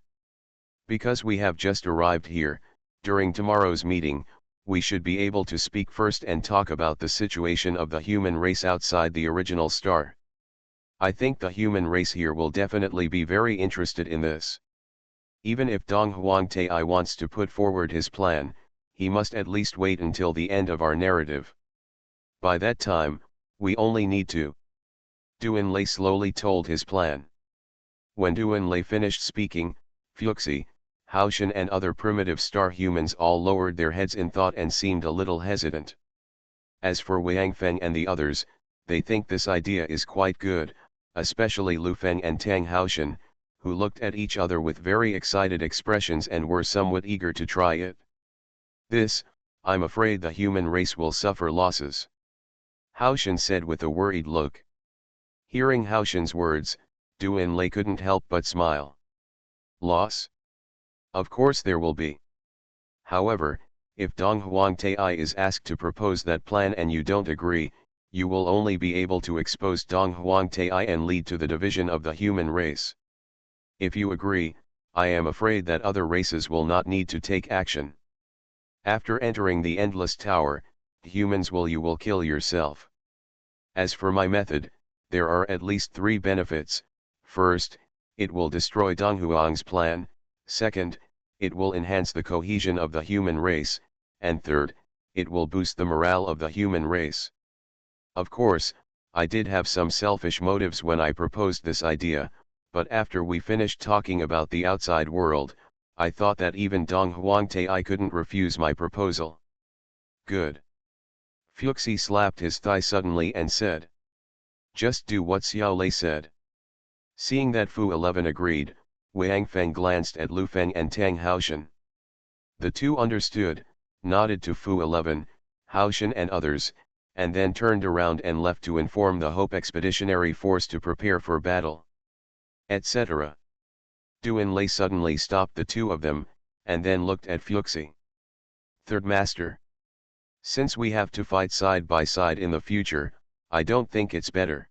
Because we have just arrived here, during tomorrow's meeting, we should be able to speak first and talk about the situation of the human race outside the original star. I think the human race here will definitely be very interested in this. Even if Dong Huangtai wants to put forward his plan, he must at least wait until the end of our narrative. By that time, we only need to. Duanlei slowly told his plan. When Duanlei finished speaking, Fuxi, Haoshan and other primitive star humans all lowered their heads in thought and seemed a little hesitant. As for Wang Feng and the others, they think this idea is quite good, especially Lu Feng and Tang Haoshan, who looked at each other with very excited expressions and were somewhat eager to try it. I'm afraid the human race will suffer losses. Haoshan said with a worried look. Hearing Haoshan's words, Duanlei couldn't help but smile. Loss? Of course there will be. However, if Dong Huangtai is asked to propose that plan and you don't agree, you will only be able to expose Dong Huangtai and lead to the division of the human race. If you agree, I am afraid that other races will not need to take action. After entering the Endless Tower, humans you will kill yourself. As for my method, there are at least 3 benefits. First, it will destroy Dong Huang's plan, second, it will enhance the cohesion of the human race, and third, it will boost the morale of the human race. Of course, I did have some selfish motives when I proposed this idea, but after we finished talking about the outside world, I thought that even Dong Huangtai couldn't refuse my proposal. Good. Fuxi slapped his thigh suddenly and said. Just do what Xiao Lei said. Seeing that Fu 11 agreed, Wang Feng glanced at Lu Feng and Tang Haoshan. The two understood, nodded to Fu 11, Haoshan and others, and then turned around and left to inform the Hope Expeditionary Force to prepare for battle. Etc. Duanlei suddenly stopped the two of them, and then looked at Fuxi. Third Master. Since we have to fight side by side in the future, I don't think it's better.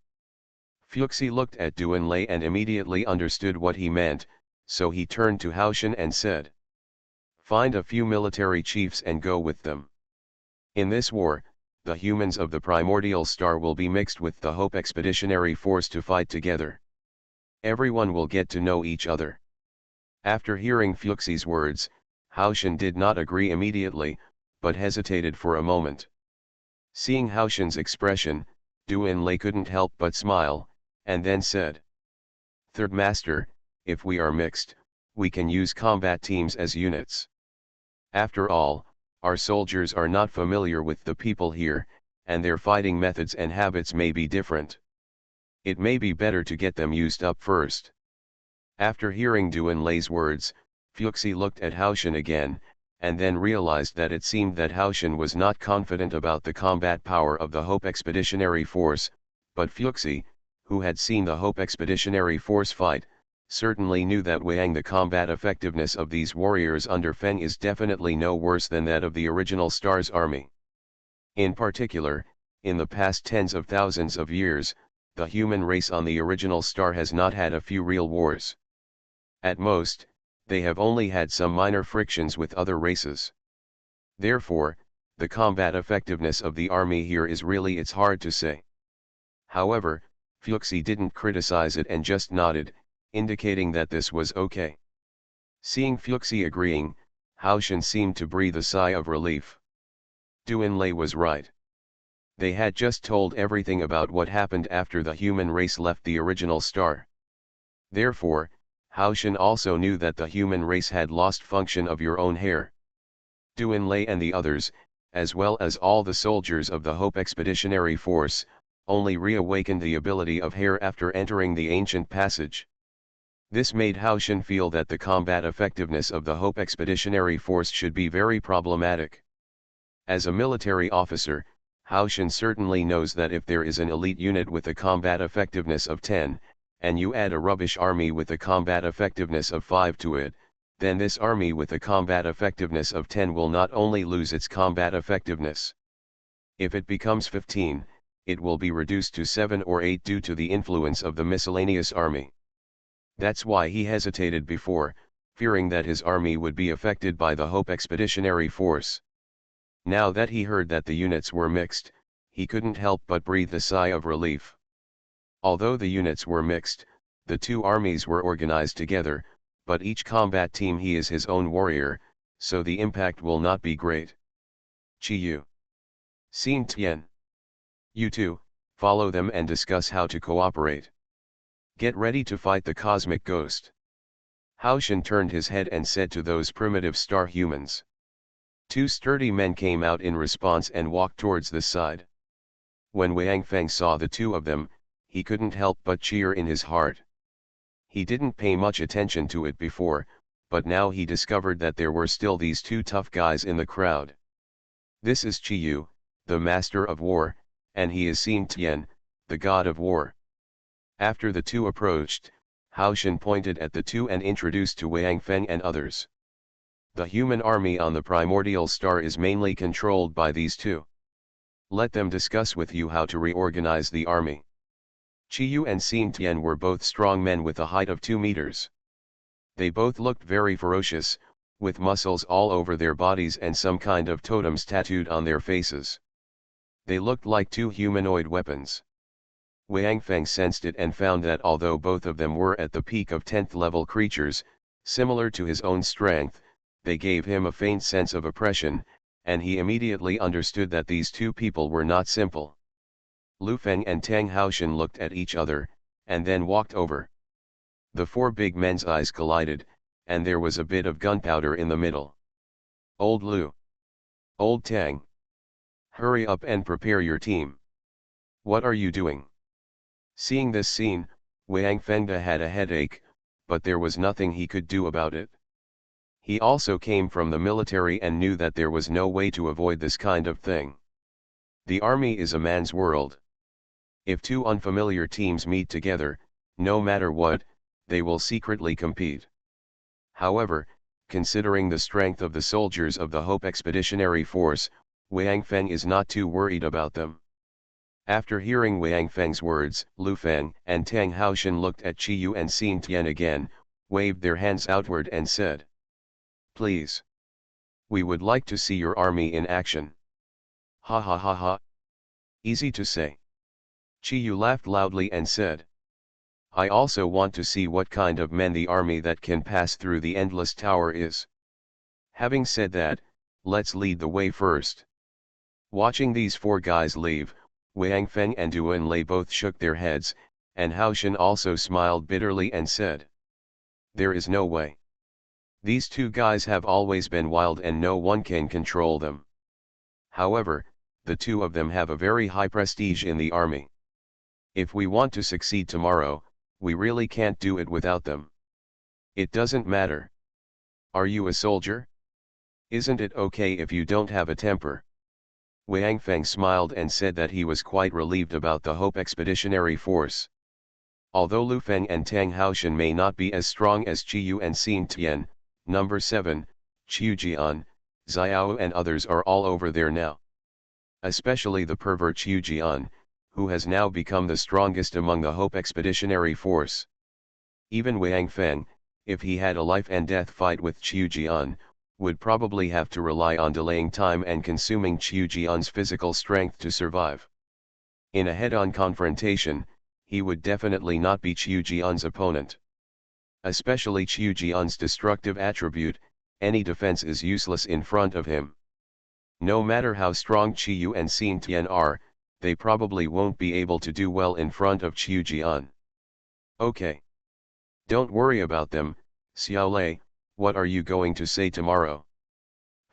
Fuxi looked at Duanlei and immediately understood what he meant, so he turned to Haoshan and said. Find a few military chiefs and go with them. In this war, the humans of the primordial star will be mixed with the Hope Expeditionary Force to fight together. Everyone will get to know each other. After hearing Fuxi's words, Haoshan did not agree immediately, but hesitated for a moment. Seeing Haoshan's expression, Duanlei couldn't help but smile, and then said. Third Master, if we are mixed, we can use combat teams as units. After all, our soldiers are not familiar with the people here, and their fighting methods and habits may be different. It may be better to get them used up first. After hearing Duanlei's words, Fuxi looked at Haoshan again, and then realized that it seemed that Haoshan was not confident about the combat power of the Hope Expeditionary Force, but Fuxi, who had seen the Hope Expeditionary Force fight, certainly knew that the combat effectiveness of these warriors under Feng is definitely no worse than that of the original Star's army. In particular, in the past tens of thousands of years, the human race on the original star has not had a few real wars. At most, they have only had some minor frictions with other races. Therefore, the combat effectiveness of the army here is really it's hard to say. However, Fuxi didn't criticize it and just nodded, indicating that this was okay. Seeing Fuxi agreeing, Haoshan seemed to breathe a sigh of relief. Duanlei was right. They had just told everything about what happened after the human race left the original star. Therefore, Hao Shen also knew that the human race had lost function of your own hair. Duan Lei and the others, as well as all the soldiers of the Hope Expeditionary Force, only reawakened the ability of hair after entering the ancient passage. This made Hao Shen feel that the combat effectiveness of the Hope Expeditionary Force should be very problematic. As a military officer, Hao Shen certainly knows that if there is an elite unit with a combat effectiveness of 10, and you add a rubbish army with a combat effectiveness of 5 to it, then this army with a combat effectiveness of 10 will not only lose its combat effectiveness. If it becomes 15, it will be reduced to 7 or 8 due to the influence of the miscellaneous army. That's why he hesitated before, fearing that his army would be affected by the Hope Expeditionary Force. Now that he heard that the units were mixed, he couldn't help but breathe a sigh of relief. Although the units were mixed, the two armies were organized together, but each combat team he is his own warrior, so the impact will not be great. Qiyu. Xin Tian. You two, follow them and discuss how to cooperate. Get ready to fight the cosmic ghost. Hao Shen turned his head and said to those primitive star humans. Two sturdy men came out in response and walked towards the side. When Wang Feng saw the two of them, he couldn't help but cheer in his heart. He didn't pay much attention to it before, but now he discovered that there were still these two tough guys in the crowd. This is Qiyu, the master of war, and he is Xin Tian, the god of war. After the two approached, Hao Shen pointed at the two and introduced to Wang Feng and others. The human army on the primordial star is mainly controlled by these two. Let them discuss with you how to reorganize the army. Qiyu and Xin Tian were both strong men with a height of 2 meters. They both looked very ferocious, with muscles all over their bodies and some kind of totems tattooed on their faces. They looked like two humanoid weapons. Wang Feng sensed it and found that although both of them were at the peak of 10th level creatures, similar to his own strength, they gave him a faint sense of oppression, and he immediately understood that these two people were not simple. Lu Feng and Tang Haoshan looked at each other, and then walked over. The four big men's eyes collided, and there was a bit of gunpowder in the middle. Old Lu. Old Tang. Hurry up and prepare your team. What are you doing? Seeing this scene, Wang Fengda had a headache, but there was nothing he could do about it. He also came from the military and knew that there was no way to avoid this kind of thing. The army is a man's world. If two unfamiliar teams meet together, no matter what, they will secretly compete. However, considering the strength of the soldiers of the Hope Expeditionary Force, Wang Feng is not too worried about them. After hearing Wang Feng's words, Lu Feng and Tang Haoshan looked at Qiyu and Xin Tian again, waved their hands outward and said, "Please. We would like to see your army in action." Ha ha ha ha. Easy to say. Qiyu laughed loudly and said, "I also want to see what kind of men the army that can pass through the endless tower is. Having said that, let's lead the way first." Watching these four guys leave, Wang Feng and Duan Lei both shook their heads, and Haoshan also smiled bitterly and said, "There is no way. These two guys have always been wild and no one can control them. However, the two of them have a very high prestige in the army. If we want to succeed tomorrow, we really can't do it without them. It doesn't matter. Are you a soldier? Isn't it okay if you don't have a temper?" Wang Feng smiled and said that he was quite relieved about the Hope Expeditionary Force. Although Lu Feng and Tang Haoshan may not be as strong as Qiyu and Xin Tian, number 7, Qiu Jian, Xiao and others are all over there now. Especially the pervert Qiu Jian, who has now become the strongest among the Hope Expeditionary Force. Even Wang Feng, if he had a life and death fight with Qiu Jian, would probably have to rely on delaying time and consuming Qiu Jian's physical strength to survive. In a head-on confrontation, he would definitely not be Qiu Jian's opponent. Especially Qiu Jian's destructive attribute, any defense is useless in front of him. No matter how strong Qiyu and Xin Tian are, they probably won't be able to do well in front of Qiu Jian. Okay. Don't worry about them, Xiaolei, what are you going to say tomorrow?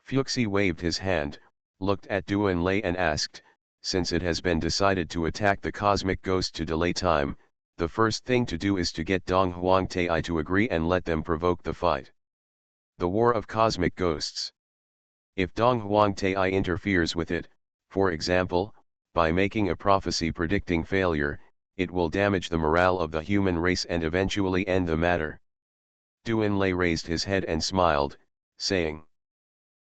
Fuxi waved his hand, looked at Duanlei and asked, since it has been decided to attack the cosmic ghost to delay time, the first thing to do is to get Dong Huangtai to agree and let them provoke the fight. The War of Cosmic Ghosts. If Dong Huangtai interferes with it, for example, by making a prophecy predicting failure, it will damage the morale of the human race and eventually end the matter. Duanlei raised his head and smiled, saying,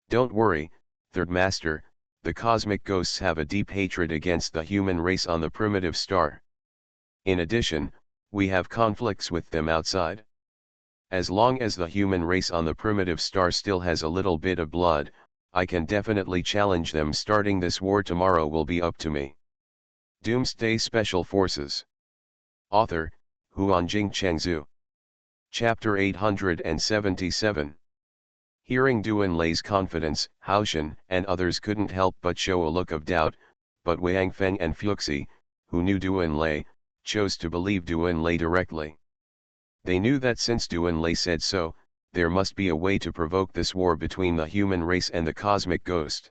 Don't worry, Third Master, the cosmic ghosts have a deep hatred against the human race on the primitive star. In addition, we have conflicts with them outside. As long as the human race on the primitive star still has a little bit of blood, I can definitely challenge them. Starting this war tomorrow will be up to me. Doomsday Special Forces. Author, Huanjing Chengzhu. Chapter 877. Hearing Duanlei's confidence, Haoshan and others couldn't help but show a look of doubt, but Wang Feng and Fuxi, who knew Duanlei, chose to believe Duanlei directly. They knew that since Duanlei said so, there must be a way to provoke this war between the human race and the cosmic ghost.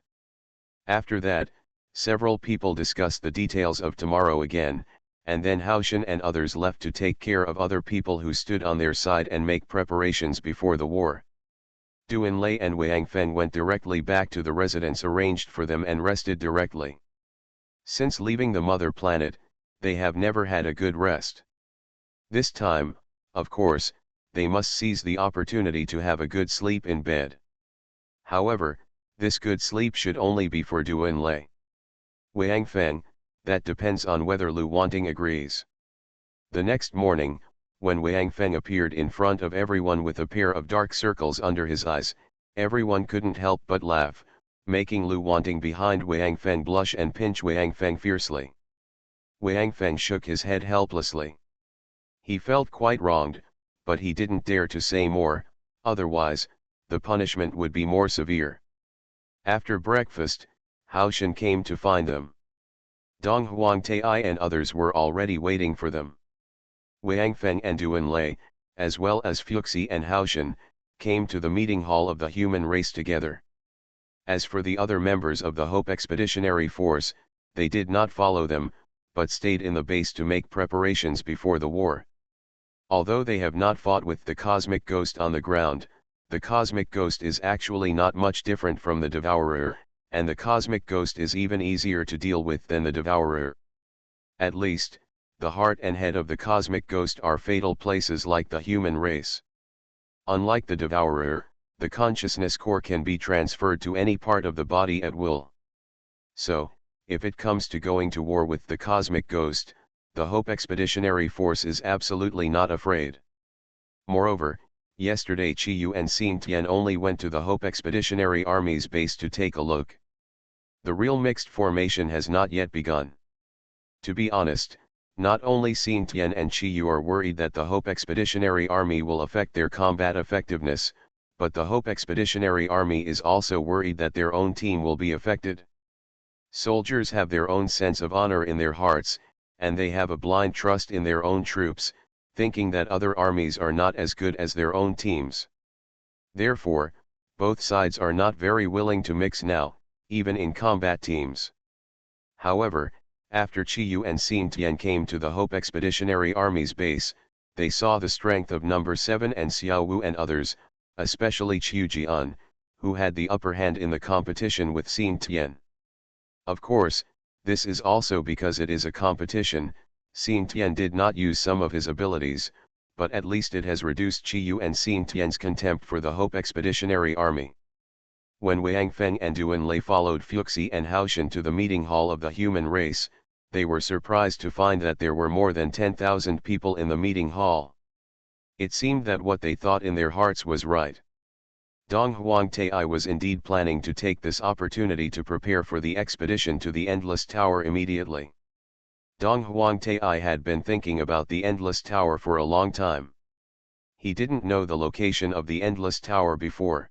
After that, several people discussed the details of tomorrow again, and then Haoshan and others left to take care of other people who stood on their side and make preparations before the war. Duanlei and Wang Feng went directly back to the residence arranged for them and rested directly. Since leaving the mother planet, they have never had a good rest. This time, of course, they must seize the opportunity to have a good sleep in bed. However, this good sleep should only be for Duanlei. Wang Feng, that depends on whether Lu Wanting agrees. The next morning, when Wang Feng appeared in front of everyone with a pair of dark circles under his eyes, everyone couldn't help but laugh, making Lu Wanting behind Wang Feng blush and pinch Wang Feng fiercely. Wang Feng shook his head helplessly. He felt quite wronged, but he didn't dare to say more, otherwise, the punishment would be more severe. After breakfast, Haoshan came to find them. Dong Huangtai and others were already waiting for them. Wang Feng and Duanlei, as well as Fuxi and Haoshan, came to the meeting hall of the human race together. As for the other members of the Hope Expeditionary Force, they did not follow them, but stayed in the base to make preparations before the war. Although they have not fought with the cosmic ghost on the ground, the cosmic ghost is actually not much different from the Devourer, and the cosmic ghost is even easier to deal with than the Devourer. At least, the heart and head of the cosmic ghost are fatal places like the human race. Unlike the Devourer, the consciousness core can be transferred to any part of the body at will. So, if it comes to going to war with the cosmic ghost, the Hope Expeditionary Force is absolutely not afraid. Moreover, yesterday Qiyu and Xingtian only went to the Hope Expeditionary Army's base to take a look. The real mixed formation has not yet begun. To be honest, not only Xingtian and Qiyu are worried that the Hope Expeditionary Army will affect their combat effectiveness, but the Hope Expeditionary Army is also worried that their own team will be affected. Soldiers have their own sense of honor in their hearts, and they have a blind trust in their own troops, thinking that other armies are not as good as their own teams. Therefore, both sides are not very willing to mix now, even in combat teams. However, after Qiyu and Xingtian came to the Hope Expeditionary Army's base, they saw the strength of Number 7 and Xiao Wu and others, especially Qiu Jian, who had the upper hand in the competition with Xingtian. Of course, this is also because it is a competition. Xingtian did not use some of his abilities, but at least it has reduced Qiyu and Xingtian's contempt for the Hope Expeditionary Army. When Wang Feng and Duanlei followed Fuxi and Haoshan to the meeting hall of the human race, they were surprised to find that there were more than 10,000 people in the meeting hall. It seemed that what they thought in their hearts was right. Dong Huangtai was indeed planning to take this opportunity to prepare for the expedition to the Endless Tower immediately. Dong Huangtai had been thinking about the Endless Tower for a long time. He didn't know the location of the Endless Tower before.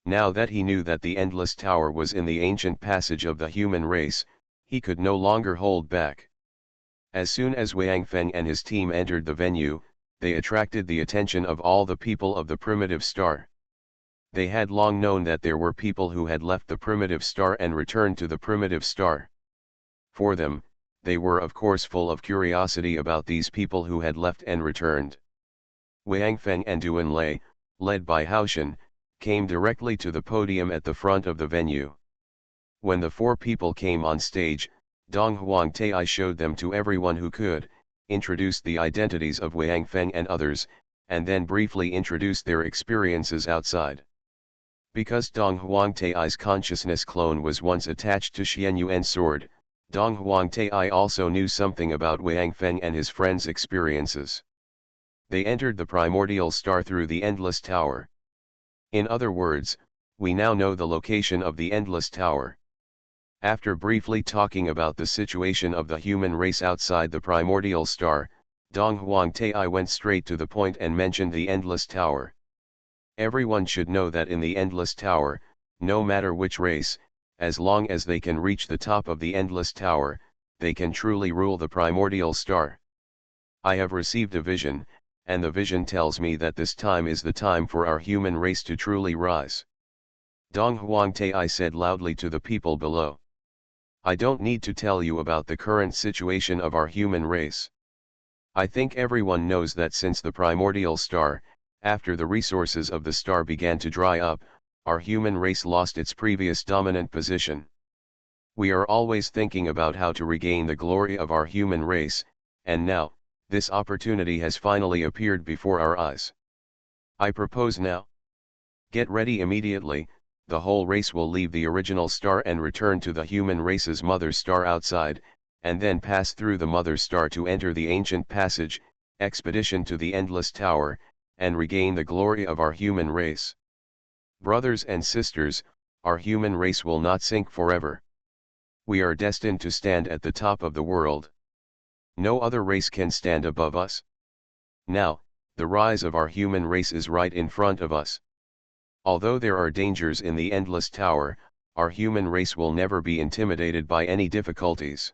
Now that he knew that the Endless Tower was in the ancient passage of the human race, he could no longer hold back. As soon as Wang Feng and his team entered the venue, they attracted the attention of all the people of the primitive star. They had long known that there were people who had left the primitive star and returned to the primitive star. For them, they were of course full of curiosity about these people who had left and returned. Wang Feng and Duan Lei, led by Haoshan, came directly to the podium at the front of the venue. When the four people came on stage, Dong Huangtai showed them to everyone who could, introduced the identities of Wang Feng and others, and then briefly introduced their experiences outside. Because Dong Huangtai's consciousness clone was once attached to Xian Yuan's sword, Dong Huangtai also knew something about Wang Feng and his friends' experiences. They entered the primordial star through the Endless Tower. In other words, we now know the location of the Endless Tower. After briefly talking about the situation of the human race outside the primordial star, Dong Huangtai went straight to the point and mentioned the Endless Tower. Everyone should know that in the Endless Tower, no matter which race, as long as they can reach the top of the Endless Tower, they can truly rule the primordial star. I have received a vision, and the vision tells me that this time is the time for our human race to truly rise. Dong Huangtai said loudly to the people below. I don't need to tell you about the current situation of our human race. I think everyone knows that since the primordial star, after the resources of the star began to dry up, our human race lost its previous dominant position. We are always thinking about how to regain the glory of our human race, and now, this opportunity has finally appeared before our eyes. I propose now. Get ready immediately, the whole race will leave the original star and return to the human race's mother star outside, and then pass through the mother star to enter the ancient passage, expedition to the Endless Tower, and regain the glory of our human race. Brothers and sisters, our human race will not sink forever. We are destined to stand at the top of the world. No other race can stand above us. Now, the rise of our human race is right in front of us. Although there are dangers in the Endless Tower, our human race will never be intimidated by any difficulties.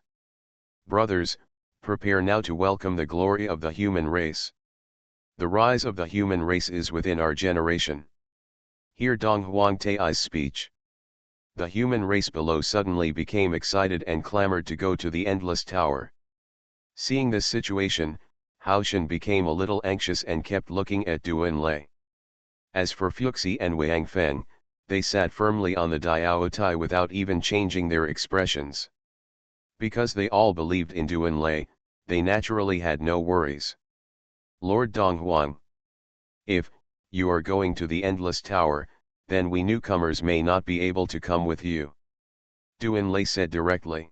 Brothers, prepare now to welcome the glory of the human race. The rise of the human race is within our generation. Hear Dong Huangtai's speech. The human race below suddenly became excited and clamored to go to the Endless Tower. Seeing this situation, Haoshan became a little anxious and kept looking at Duan Lei. As for Fuxi and Wang Feng, they sat firmly on the Diaotai without even changing their expressions. Because they all believed in Duan Lei, they naturally had no worries. Lord Dong Huang. If you are going to the Endless Tower, then we newcomers may not be able to come with you. Duan Lei said directly.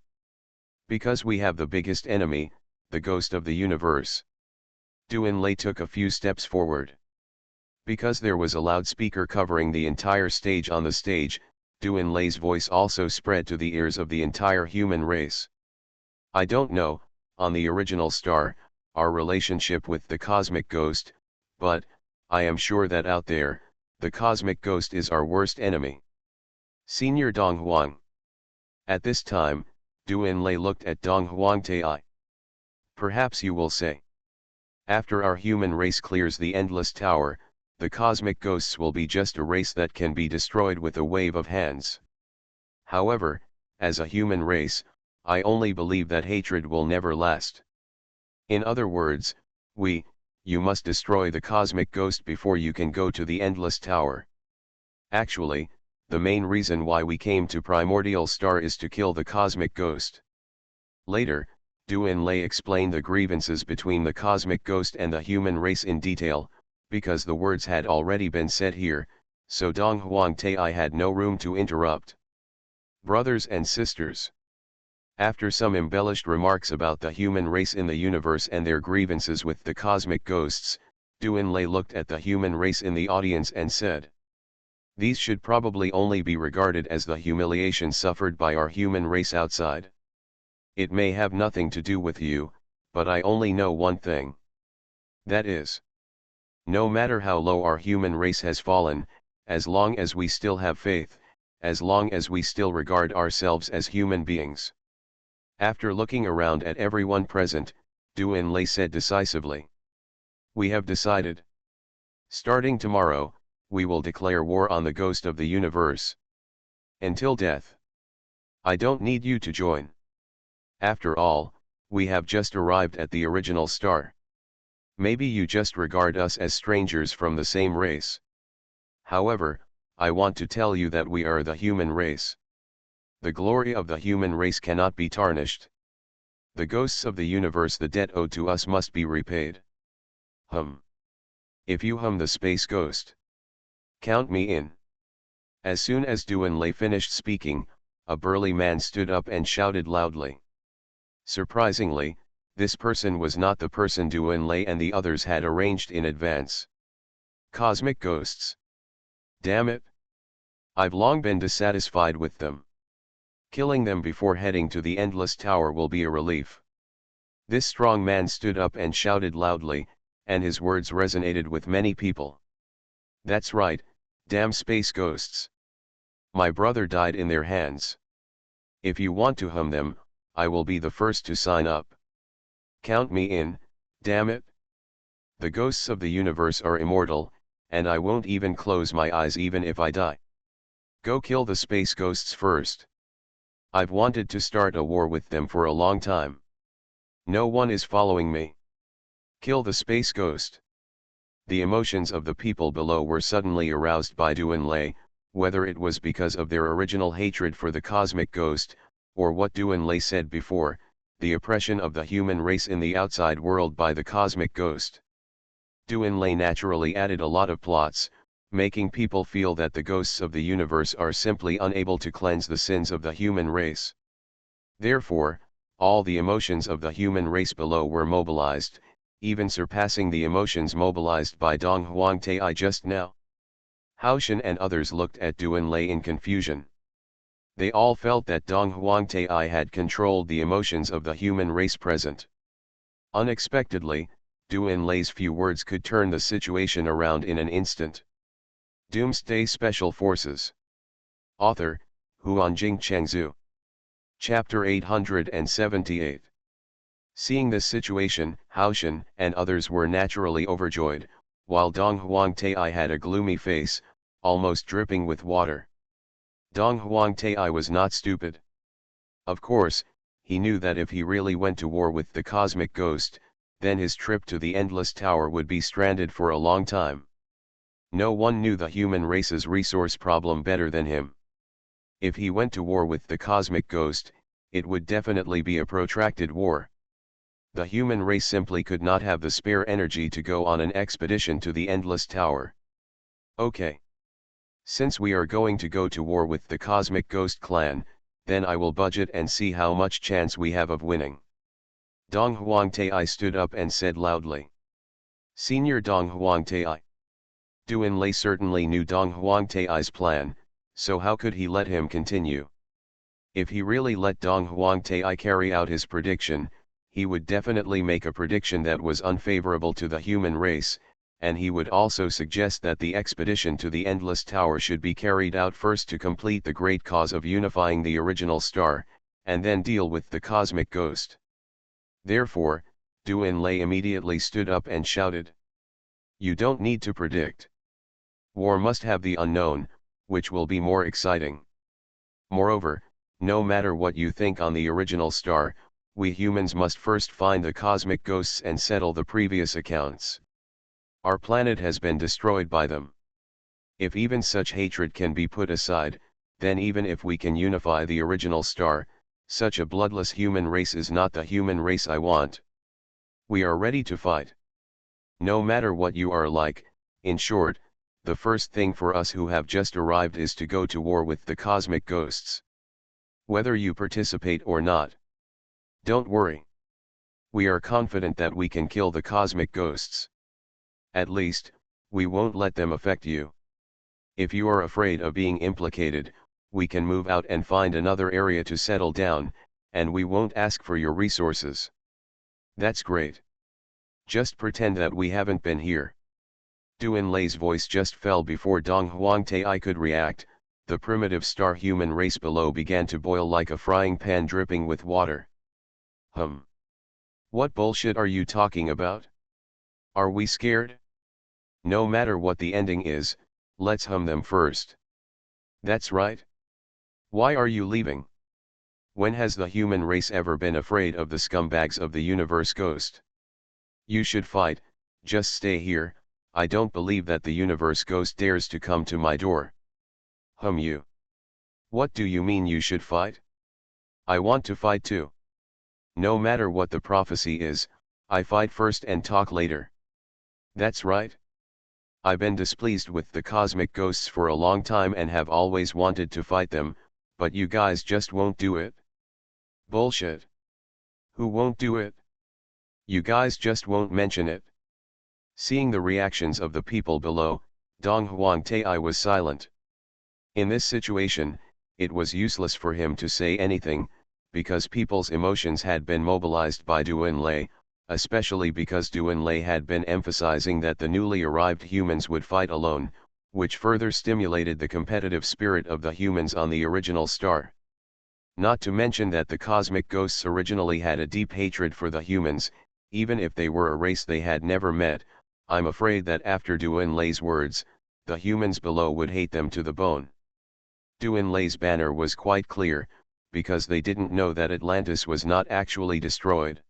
Because we have the biggest enemy, the ghost of the universe. Duan Lei took a few steps forward. Because there was a loudspeaker covering the entire stage on the stage, Duan Lei's voice also spread to the ears of the entire human race. I don't know, on the original star, our relationship with the cosmic ghost, but, I am sure that out there, the cosmic ghost is our worst enemy. Senior Dong Huang. At this time, Duan Lei looked at Dong Huangtai. Perhaps you will say. After our human race clears the Endless Tower, the cosmic ghosts will be just a race that can be destroyed with a wave of hands. However, as a human race, I only believe that hatred will never last. In other words, you must destroy the cosmic ghost before you can go to the Endless Tower. Actually, the main reason why we came to Primordial Star is to kill the cosmic ghost. Later, Duan Lei explained the grievances between the cosmic ghost and the human race in detail, because the words had already been said here, so Dong Huangtai had no room to interrupt. Brothers and sisters. After some embellished remarks about the human race in the universe and their grievances with the cosmic ghosts, Duan Lei looked at the human race in the audience and said, these should probably only be regarded as the humiliation suffered by our human race outside. It may have nothing to do with you, but I only know one thing. That is, no matter how low our human race has fallen, as long as we still have faith, as long as we still regard ourselves as human beings. After looking around at everyone present, Duan Lei said decisively. We have decided. Starting tomorrow, we will declare war on the ghost of the universe. Until death. I don't need you to join. After all, we have just arrived at the original star. Maybe you just regard us as strangers from the same race. However, I want to tell you that we are the human race. The glory of the human race cannot be tarnished. The ghosts of the universe, the debt owed to us must be repaid. If you the space ghost. Count me in. As soon as Duan Lei finished speaking, a burly man stood up and shouted loudly. Surprisingly, this person was not the person Duan Lei and the others had arranged in advance. Cosmic ghosts. Damn it. I've long been dissatisfied with them. Killing them before heading to the Endless Tower will be a relief. This strong man stood up and shouted loudly, and his words resonated with many people. That's right, damn space ghosts. My brother died in their hands. If you want to them, I will be the first to sign up. Count me in, damn it. The ghosts of the universe are immortal, and I won't even close my eyes even if I die. Go kill the space ghosts first. I've wanted to start a war with them for a long time. No one is following me. Kill the space ghost. The emotions of the people below were suddenly aroused by Duan Lei, whether it was because of their original hatred for the cosmic ghost, or what Duan Lei said before, the oppression of the human race in the outside world by the cosmic ghost. Duan Lei naturally added a lot of plots, making people feel that the ghosts of the universe are simply unable to cleanse the sins of the human race. Therefore, all the emotions of the human race below were mobilized, even surpassing the emotions mobilized by Dong Huangtai just now. Haoshan and others looked at Duan Lei in confusion. They all felt that Dong Huangtai had controlled the emotions of the human race present. Unexpectedly, Duan Lei's few words could turn the situation around in an instant. Doomsday Special Forces. Author, Huanjing Chengzhu. Chapter 878. Seeing this situation, Haoshan and others were naturally overjoyed, while Dong Huangtai had a gloomy face, almost dripping with water. Dong Huangtai was not stupid. Of course, he knew that if he really went to war with the cosmic ghost, then his trip to the Endless Tower would be stranded for a long time. No one knew the human race's resource problem better than him. If he went to war with the cosmic ghost, it would definitely be a protracted war. The human race simply could not have the spare energy to go on an expedition to the Endless Tower. Okay. Since we are going to go to war with the Cosmic Ghost Clan, then I will budget and see how much chance we have of winning. Dong Huangtai stood up and said loudly. Senior Dong Huangtai. Duan Lei certainly knew Dong Huangtai's plan, so how could he let him continue? If he really let Dong Huangtai carry out his prediction, he would definitely make a prediction that was unfavorable to the human race, and he would also suggest that the expedition to the Endless Tower should be carried out first to complete the great cause of unifying the original star, and then deal with the cosmic ghost. Therefore, Duan Lei immediately stood up and shouted. You don't need to predict. War must have the unknown, which will be more exciting. Moreover, no matter what you think on the original star, we humans must first find the cosmic ghosts and settle the previous accounts. Our planet has been destroyed by them. If even such hatred can be put aside, then even if we can unify the original star, such a bloodless human race is not the human race I want. We are ready to fight. No matter what you are like, in short, the first thing for us who have just arrived is to go to war with the cosmic ghosts. Whether you participate or not. Don't worry. We are confident that we can kill the cosmic ghosts. At least, we won't let them affect you. If you are afraid of being implicated, we can move out and find another area to settle down, and we won't ask for your resources. That's great. Just pretend that we haven't been here. Duan Lei's voice just fell before Dong Huangtai could react. The primitive star human race below began to boil like a frying pan dripping with water. What bullshit are you talking about? Are we scared? No matter what the ending is, let's hum them first. That's right. Why are you leaving? When has the human race ever been afraid of the scumbags of the universe ghost? You should fight, just stay here. I don't believe that the universe ghost dares to come to my door. You. What do you mean you should fight? I want to fight too. No matter what the prophecy is, I fight first and talk later. That's right. I've been displeased with the cosmic ghosts for a long time and have always wanted to fight them, but you guys just won't do it. Bullshit. Who won't do it? You guys just won't mention it. Seeing the reactions of the people below, Dong Huang Tai was silent. In this situation, it was useless for him to say anything, because people's emotions had been mobilized by Duan Lei, especially because Duan Lei had been emphasizing that the newly arrived humans would fight alone, which further stimulated the competitive spirit of the humans on the original star. Not to mention that the cosmic ghosts originally had a deep hatred for the humans, even if they were a race they had never met. I'm afraid that after Duan Lei's words, the humans below would hate them to the bone. Duan Lei's banner was quite clear, because they didn't know that Atlantis was not actually destroyed.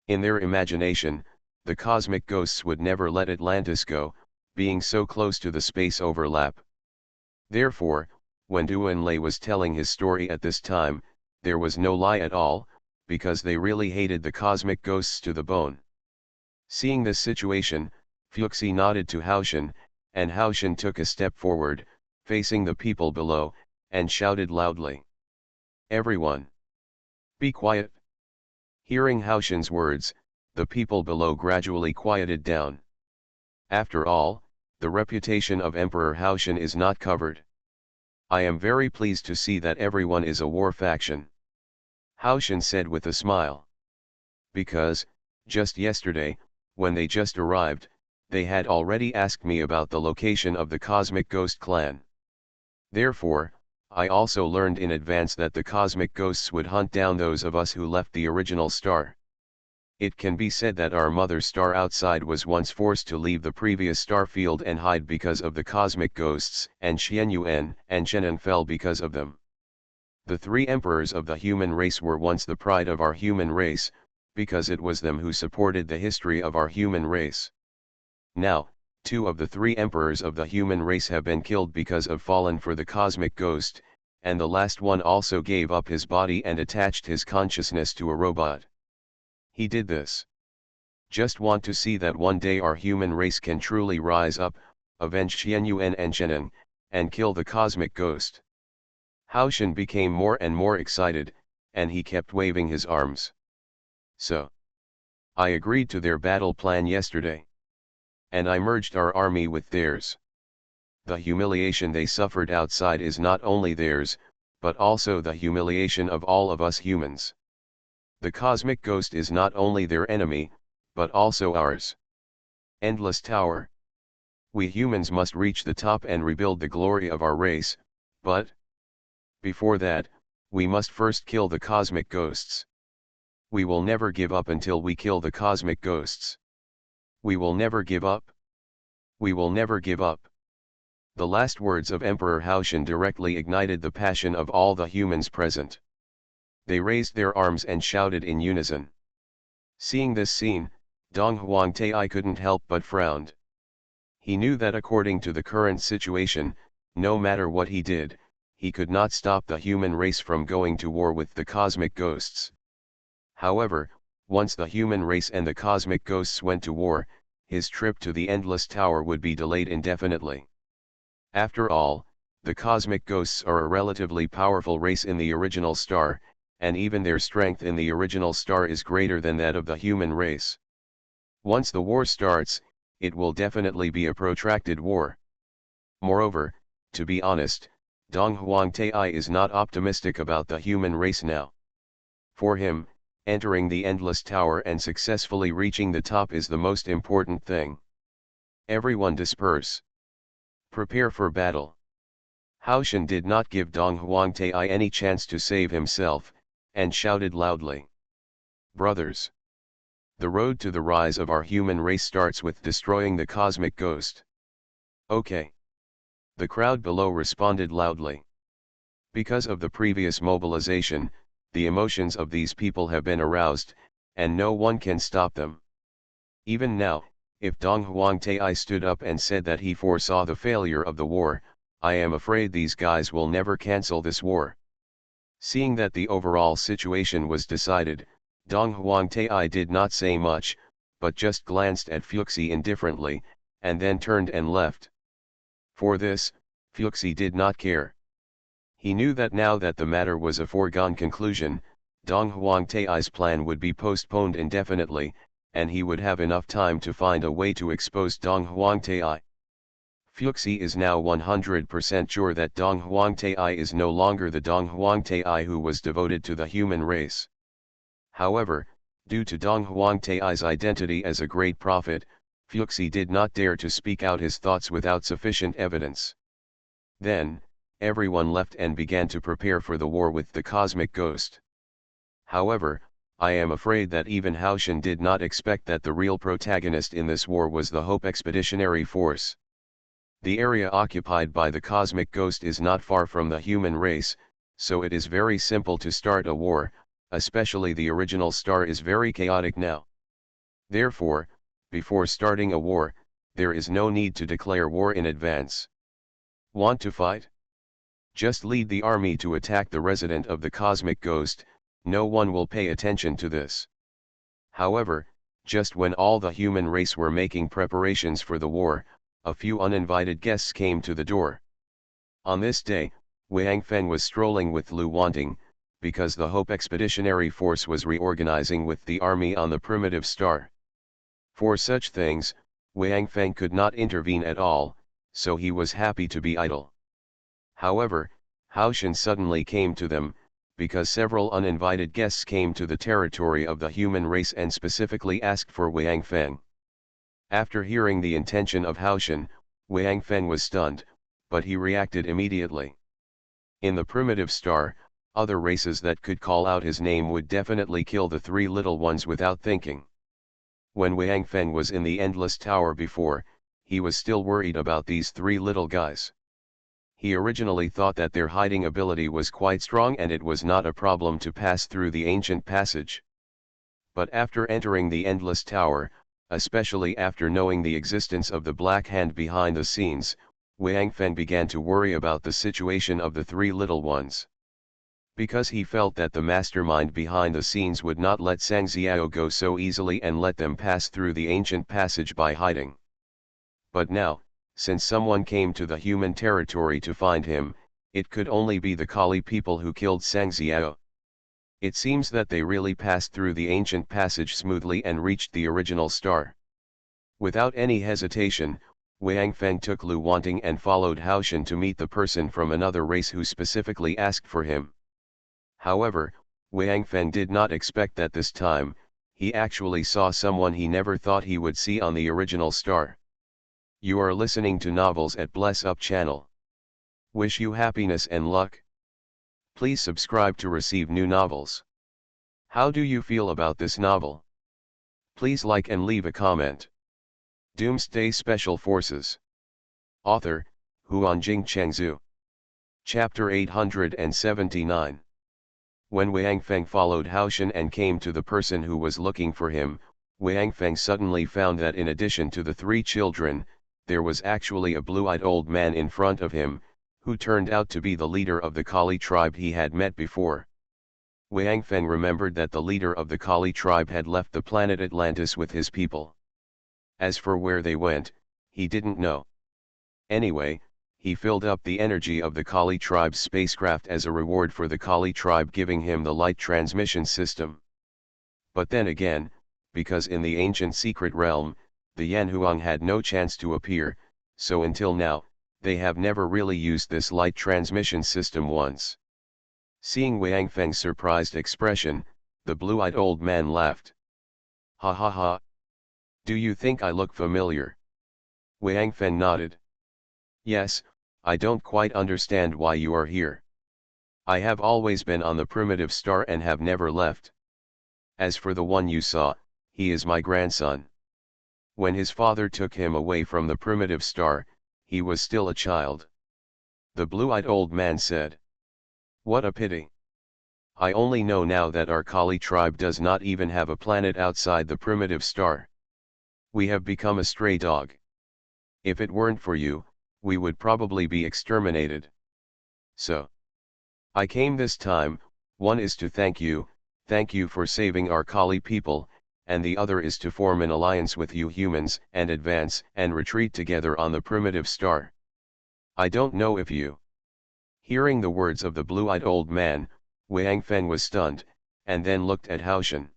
In their imagination, the cosmic ghosts would never let Atlantis go, being so close to the space overlap. Therefore, when Duan Lei was telling his story at this time, there was no lie at all, because they really hated the cosmic ghosts to the bone. Seeing this situation, Fuxi nodded to Haoshan, and Haoshan took a step forward, facing the people below, and shouted loudly. Everyone! Be quiet! Hearing Haoshan's words, the people below gradually quieted down. After all, the reputation of Emperor Haoshan is not covered. I am very pleased to see that everyone is a war faction. Haoshan said with a smile. Because, just yesterday, when they just arrived, they had already asked me about the location of the Cosmic Ghost clan. Therefore, I also learned in advance that the cosmic ghosts would hunt down those of us who left the original star. It can be said that our mother star outside was once forced to leave the previous star field and hide because of the cosmic ghosts, and Xianyuan and Chenan fell because of them. The three emperors of the human race were once the pride of our human race, because it was them who supported the history of our human race. Now, 2 of the 3 emperors of the human race have been killed because of fallen for the cosmic ghost, and the last one also gave up his body and attached his consciousness to a robot. He did this. Just want to see that one day our human race can truly rise up, avenge Xianyuan and Chenan, and kill the cosmic ghost. Haoshan became more and more excited, and he kept waving his arms. So, I agreed to their battle plan yesterday. And I merged our army with theirs. The humiliation they suffered outside is not only theirs, but also the humiliation of all of us humans. The cosmic ghost is not only their enemy, but also ours. Endless Tower. We humans must reach the top and rebuild the glory of our race, but before that, we must first kill the cosmic ghosts. We will never give up until we kill the cosmic ghosts. We will never give up. We will never give up. The last words of Emperor Haoshan directly ignited the passion of all the humans present. They raised their arms and shouted in unison. Seeing this scene, Dong Huang Tai couldn't help but frowned. He knew that according to the current situation, no matter what he did, he could not stop the human race from going to war with the cosmic ghosts. However, once the human race and the cosmic ghosts went to war, his trip to the Endless Tower would be delayed indefinitely. After all, the cosmic ghosts are a relatively powerful race in the original star, and even their strength in the original star is greater than that of the human race. Once the war starts, it will definitely be a protracted war. Moreover, to be honest, Dong Huang Tai is not optimistic about the human race now. For him, entering the Endless Tower and successfully reaching the top is the most important thing. Everyone disperse. Prepare for battle. Haoshan did not give Dong Huang Tai any chance to save himself, and shouted loudly. Brothers! The road to the rise of our human race starts with destroying the cosmic ghost. Okay. The crowd below responded loudly. Because of the previous mobilization, the emotions of these people have been aroused, and no one can stop them. Even now, if Dong Huangtai stood up and said that he foresaw the failure of the war, I am afraid these guys will never cancel this war. Seeing that the overall situation was decided, Dong Huangtai did not say much, but just glanced at Fuxi indifferently, and then turned and left. For this, Fuxi did not care. He knew that now that the matter was a foregone conclusion, Dong Huangtai's plan would be postponed indefinitely, and he would have enough time to find a way to expose Dong Huangtai. Fuxi is now 100% sure that Dong Huangtai is no longer the Dong Huangtai who was devoted to the human race. However, due to Dong Huangtai's identity as a great prophet, Fuxi did not dare to speak out his thoughts without sufficient evidence. Then, everyone left and began to prepare for the war with the cosmic ghost. However, I am afraid that even Haoshan did not expect that the real protagonist in this war was the Hope Expeditionary Force. The area occupied by the cosmic ghost is not far from the human race, so it is very simple to start a war, especially the original star is very chaotic now. Therefore, before starting a war, there is no need to declare war in advance. Want to fight? Just lead the army to attack the resident of the cosmic ghost, no one will pay attention to this. However, just when all the human race were making preparations for the war, a few uninvited guests came to the door. On this day, Wang Feng was strolling with Lu Wanting, because the Hope Expeditionary Force was reorganizing with the army on the primitive star. For such things, Wang Feng could not intervene at all, so he was happy to be idle. However, Haoshan suddenly came to them, because several uninvited guests came to the territory of the human race and specifically asked for Wang Feng. After hearing the intention of Haoshan, Wang Feng was stunned, but he reacted immediately. In the primitive star, other races that could call out his name would definitely kill the three little ones without thinking. When Wang Feng was in the Endless Tower before, he was still worried about these three little guys. He originally thought that their hiding ability was quite strong and it was not a problem to pass through the ancient passage. But after entering the Endless Tower, especially after knowing the existence of the Black Hand behind the scenes, Wang Feng began to worry about the situation of the three little ones. Because he felt that the mastermind behind the scenes would not let Sang Xiao go so easily and let them pass through the ancient passage by hiding. But now, since someone came to the human territory to find him, it could only be the Kali people who killed Sang Xiao. It seems that they really passed through the ancient passage smoothly and reached the original star. Without any hesitation, Wang Feng took Lu Wanting and followed Haoshan to meet the person from another race who specifically asked for him. However, Wang Feng did not expect that this time, he actually saw someone he never thought he would see on the original star. You are listening to Novels at Bless Up channel. Wish you happiness and luck. Please subscribe to receive new novels. How do you feel about this novel? Please like and leave a comment. Doomsday Special Forces. Author, Huanjing Chengzhu. Chapter 879. When Wang Feng followed Haoshan and came to the person who was looking for him, Wang Feng suddenly found that in addition to the three children, there was actually a blue-eyed old man in front of him, who turned out to be the leader of the Kali tribe he had met before. Wang Feng remembered that the leader of the Kali tribe had left the planet Atlantis with his people. As for where they went, he didn't know. Anyway, he filled up the energy of the Kali tribe's spacecraft as a reward for the Kali tribe giving him the light transmission system. But then again, because in the ancient secret realm, the Yanhuang had no chance to appear, so until now, they have never really used this light transmission system once. Seeing Wang Feng's surprised expression, the blue-eyed old man laughed. Ha ha ha. Do you think I look familiar? Wang Feng nodded. Yes, I don't quite understand why you are here. I have always been on the primitive star and have never left. As for the one you saw, he is my grandson. When his father took him away from the primitive star, he was still a child. The blue-eyed old man said. What a pity. I only know now that our Kali tribe does not even have a planet outside the primitive star. We have become a stray dog. If it weren't for you, we would probably be exterminated. So I came this time. One is to thank you for saving our Kali people, and the other is to form an alliance with you humans and advance and retreat together on the primitive star. I don't know if you. Hearing the words of the blue-eyed old man, Wang Feng was stunned, and then looked at Haoshan.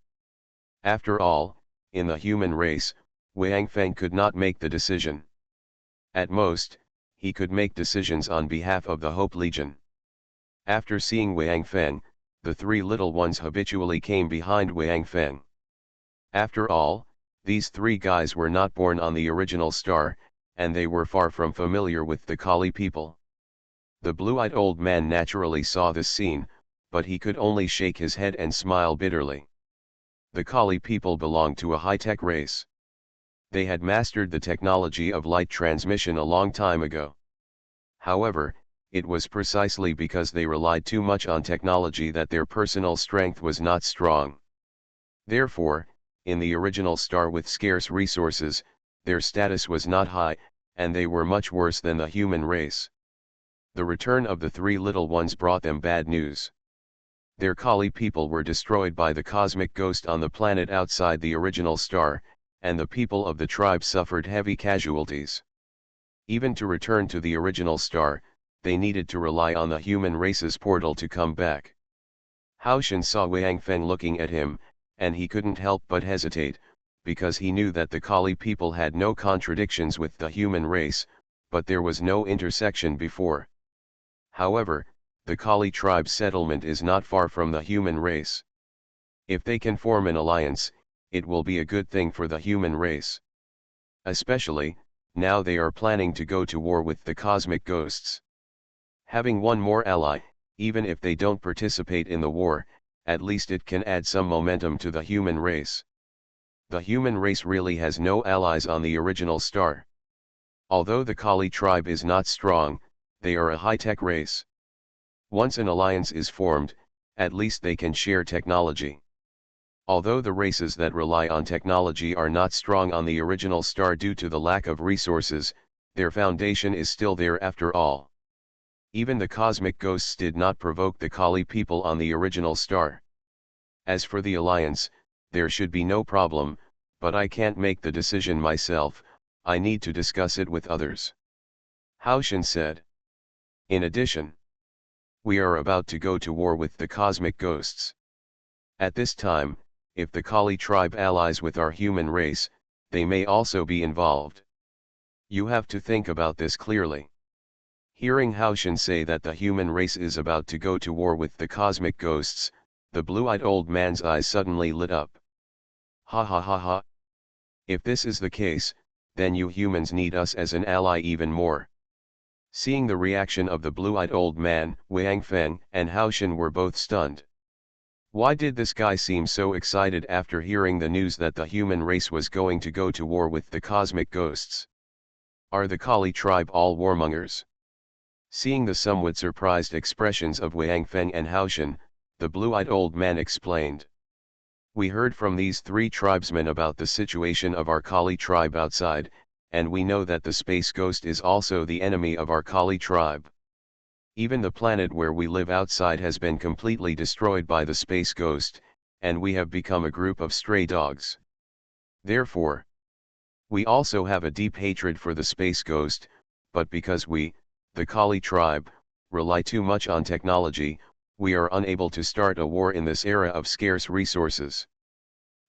After all, in the human race, Wang Feng could not make the decision. At most, he could make decisions on behalf of the Hope Legion. After seeing Wang Feng, the three little ones habitually came behind Wang Feng. After all, these three guys were not born on the original star, and they were far from familiar with the Kali people. The blue-eyed old man naturally saw this scene, but he could only shake his head and smile bitterly. The Kali people belonged to a high-tech race. They had mastered the technology of light transmission a long time ago. However, it was precisely because they relied too much on technology that their personal strength was not strong. Therefore, in the original star with scarce resources, their status was not high, and they were much worse than the human race. The return of the three little ones brought them bad news. Their Kali people were destroyed by the cosmic ghost on the planet outside the original star, and the people of the tribe suffered heavy casualties. Even to return to the original star, they needed to rely on the human race's portal to come back. Haoshan saw Wang Feng looking at him, and he couldn't help but hesitate, because he knew that the Kali people had no contradictions with the human race, but there was no intersection before. However, the Kali tribe settlement is not far from the human race. If they can form an alliance, it will be a good thing for the human race. Especially, now they are planning to go to war with the cosmic ghosts. Having one more ally, even if they don't participate in the war, at least it can add some momentum to the human race. The human race really has no allies on the original star. Although the Kali tribe is not strong, they are a high-tech race. Once an alliance is formed, at least they can share technology. Although the races that rely on technology are not strong on the original star due to the lack of resources, their foundation is still there after all. Even the cosmic ghosts did not provoke the Kali people on the original star. As for the alliance, there should be no problem, but I can't make the decision myself, I need to discuss it with others. Haoshan said. In addition, we are about to go to war with the cosmic ghosts. At this time, if the Kali tribe allies with our human race, they may also be involved. You have to think about this clearly. Hearing Haoshan say that the human race is about to go to war with the cosmic ghosts, the blue-eyed old man's eyes suddenly lit up. Ha ha ha ha. If this is the case, then you humans need us as an ally even more. Seeing the reaction of the blue-eyed old man, Wang Feng and Haoshan were both stunned. Why did this guy seem so excited after hearing the news that the human race was going to go to war with the cosmic ghosts? Are the Kali tribe all warmongers? Seeing the somewhat surprised expressions of Wang Feng and Haoshan, the blue-eyed old man explained. We heard from these three tribesmen about the situation of our Kali tribe outside, and we know that the space ghost is also the enemy of our Kali tribe. Even the planet where we live outside has been completely destroyed by the space ghost, and we have become a group of stray dogs. Therefore, we also have a deep hatred for the space ghost, but because we, the Kali tribe, rely too much on technology, we are unable to start a war in this era of scarce resources.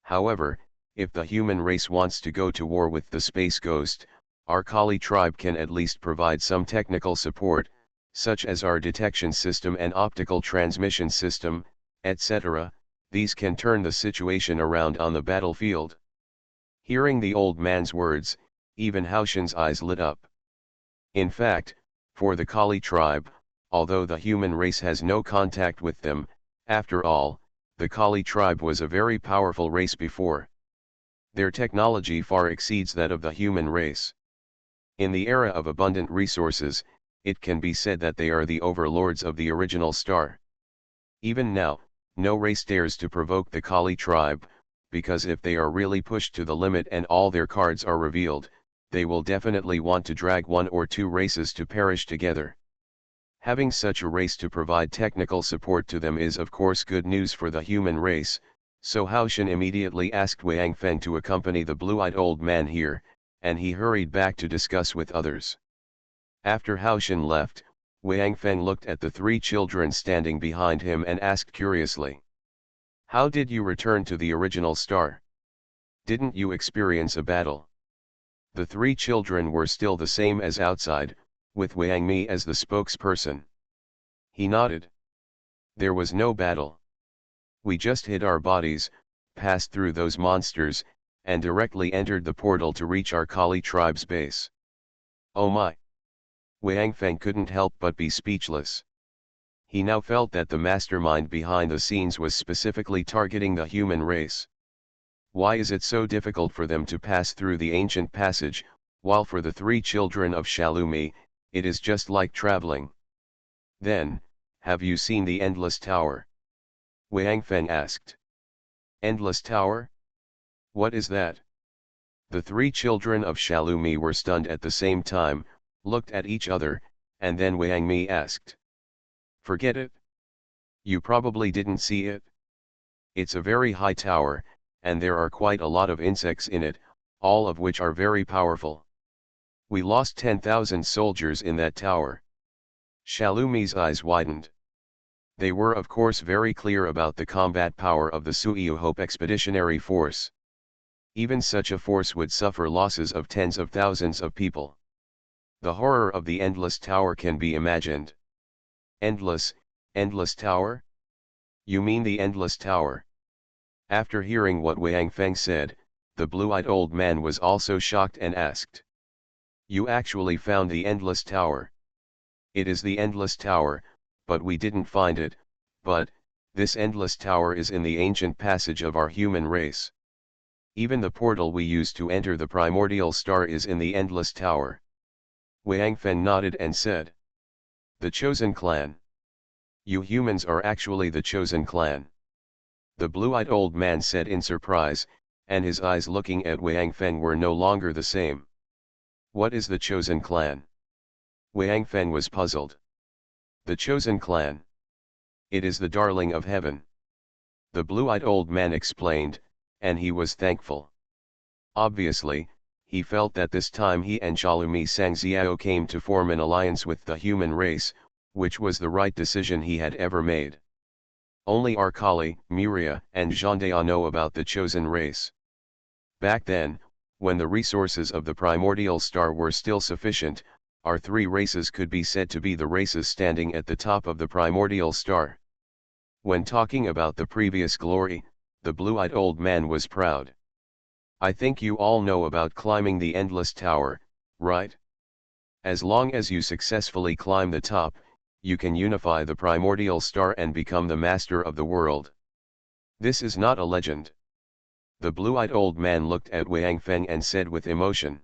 However, if the human race wants to go to war with the space ghost, our Kali tribe can at least provide some technical support, such as our detection system and optical transmission system, etc. These can turn the situation around on the battlefield. Hearing the old man's words, even Haoshan's eyes lit up. In fact, for the Kali tribe, although the human race has no contact with them, after all, the Kali tribe was a very powerful race before. Their technology far exceeds that of the human race. In the era of abundant resources, it can be said that they are the overlords of the original star. Even now, no race dares to provoke the Kali tribe, because if they are really pushed to the limit and all their cards are revealed, they will definitely want to drag one or two races to perish together. Having such a race to provide technical support to them is of course good news for the human race, so Haoshan immediately asked Wang Feng to accompany the blue-eyed old man here, and he hurried back to discuss with others. After Haoshan left, Wang Feng looked at the three children standing behind him and asked curiously, "How did you return to the original star? Didn't you experience a battle?" The three children were still the same as outside, with Wang Mi as the spokesperson. He nodded. "There was no battle. We just hid our bodies, passed through those monsters, and directly entered the portal to reach our Kali tribe's base." Oh my! Wang Feng couldn't help but be speechless. He now felt that the mastermind behind the scenes was specifically targeting the human race. Why is it so difficult for them to pass through the ancient passage, while for the three children of Shalumi, it is just like traveling? Then, have you seen the Endless Tower? Wang Feng asked. Endless Tower? What is that? The three children of Shalumi were stunned at the same time, looked at each other, and then Wang Mi asked. Forget it. You probably didn't see it. It's a very high tower, and there are quite a lot of insects in it, all of which are very powerful. We lost 10,000 soldiers in that tower. Shalumi's eyes widened. They were of course very clear about the combat power of the Suiyu Hope Expeditionary Force. Even such a force would suffer losses of tens of thousands of people. The horror of the Endless Tower can be imagined. Endless Tower? You mean the Endless Tower? After hearing what Wang Feng said, the blue-eyed old man was also shocked and asked. You actually found the Endless Tower? It is the Endless Tower, but we didn't find it, but, this Endless Tower is in the ancient passage of our human race. Even the portal we used to enter the primordial star is in the Endless Tower. Wang Feng nodded and said. The Chosen Clan. You humans are actually the Chosen Clan. The blue-eyed old man said in surprise, and his eyes looking at Wang Feng were no longer the same. What is the Chosen Clan? Wang Feng was puzzled. The Chosen Clan. It is the darling of heaven. The blue-eyed old man explained, and he was thankful. Obviously, he felt that this time he and Shalumi Sangxiao came to form an alliance with the human race, which was the right decision he had ever made. Only Arkali, Miria, and Zhandaya know about the chosen race. Back then, when the resources of the primordial star were still sufficient, our three races could be said to be the races standing at the top of the primordial star. When talking about the previous glory, the blue-eyed old man was proud. I think you all know about climbing the Endless Tower, right? As long as you successfully climb the top, you can unify the primordial star and become the master of the world. This is not a legend. The blue-eyed old man looked at Wang Feng and said with emotion.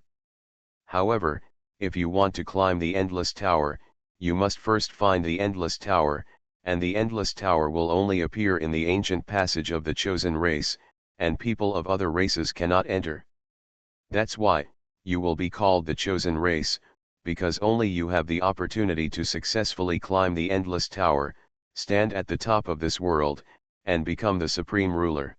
However, if you want to climb the Endless Tower, you must first find the Endless Tower, and the Endless Tower will only appear in the ancient passage of the chosen race, and people of other races cannot enter. That's why, you will be called the chosen race, because only you have the opportunity to successfully climb the Endless Tower, stand at the top of this world, and become the supreme ruler.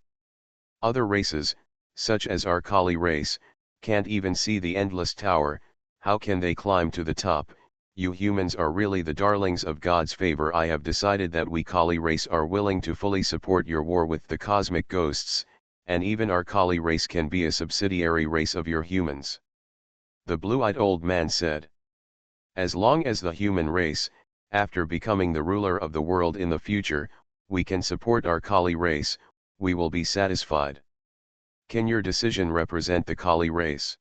Other races, such as our Kali race, can't even see the Endless Tower. How can they climb to the top? You humans are really the darlings of God's favor. I have decided that we Kali race are willing to fully support your war with the cosmic ghosts, and even our Kali race can be a subsidiary race of your humans. The blue-eyed old man said. As long as the human race, after becoming the ruler of the world in the future, we can support our Kali race, we will be satisfied. Can your decision represent the Kali race?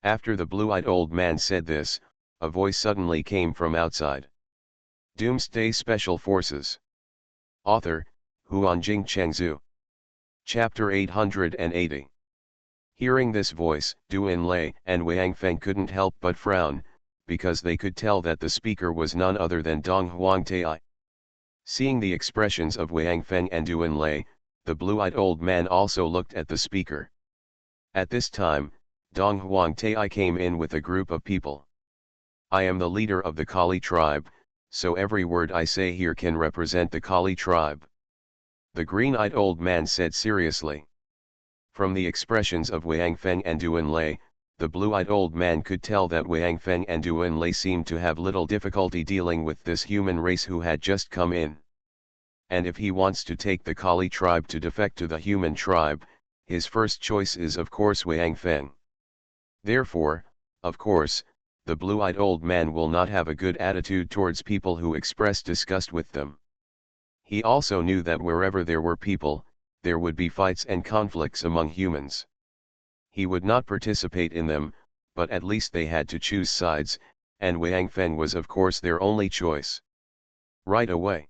After the blue-eyed old man said this, a voice suddenly came from outside. Doomsday Special Forces. Author, Huanjing Chengzhu. Chapter 880. Hearing this voice, Du Enlai and Wang Feng couldn't help but frown, because they could tell that the speaker was none other than Dong Huangtai. Seeing the expressions of Wang Feng and Du Enlai, the blue-eyed old man also looked at the speaker. At this time, Dong Huangtai came in with a group of people. I am the leader of the Kali tribe, so every word I say here can represent the Kali tribe. The green-eyed old man said seriously. From the expressions of Wang Feng and Du Enlai, the blue-eyed old man could tell that Wang Feng and Du Enlai seemed to have little difficulty dealing with this human race who had just come in. And if he wants to take the Kali tribe to defect to the human tribe, his first choice is of course Wang Feng. Therefore, of course, the blue-eyed old man will not have a good attitude towards people who express disgust with them. He also knew that wherever there were people, there would be fights and conflicts among humans. He would not participate in them, but at least they had to choose sides, and Wang Feng was of course their only choice. Right away.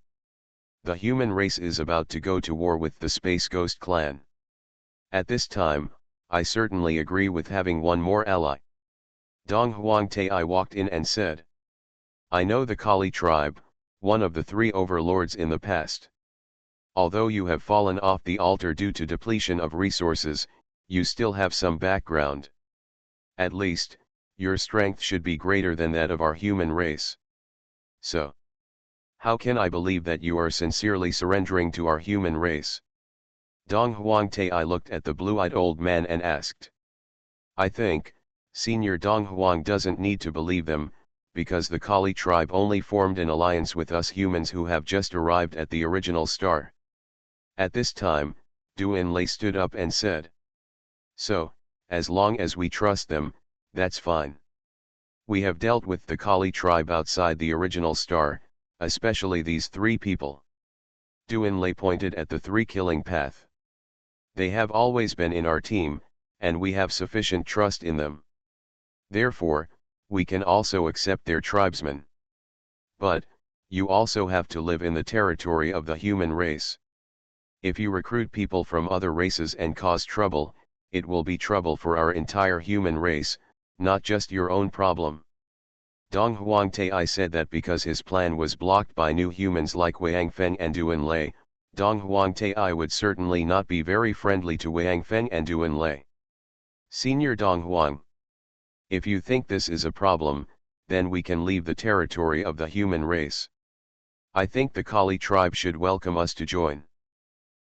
The human race is about to go to war with the Space Ghost clan. At this time, I certainly agree with having one more ally. Dong Huangtai walked in and said. I know the Kali tribe, one of the three overlords in the past. Although you have fallen off the altar due to depletion of resources, you still have some background. At least, your strength should be greater than that of our human race. So, how can I believe that you are sincerely surrendering to our human race? Dong Huangtai looked at the blue-eyed old man and asked. I think, Senior Dong Huang doesn't need to believe them, because the Kali tribe only formed an alliance with us humans who have just arrived at the original star. At this time, Du Enlai stood up and said. So, as long as we trust them, that's fine. We have dealt with the Kali tribe outside the original star, especially these three people. Du Enlai pointed at the three killing path. They have always been in our team, and we have sufficient trust in them. Therefore, we can also accept their tribesmen. But, you also have to live in the territory of the human race. If you recruit people from other races and cause trouble, it will be trouble for our entire human race, not just your own problem. Dong Huangtai said that because his plan was blocked by new humans like Wang Feng and Du Enlai, Dong Huangtai would certainly not be very friendly to Wang Feng and Du Enlai. Senior Dong Huang. If you think this is a problem, then we can leave the territory of the human race. I think the Kali tribe should welcome us to join.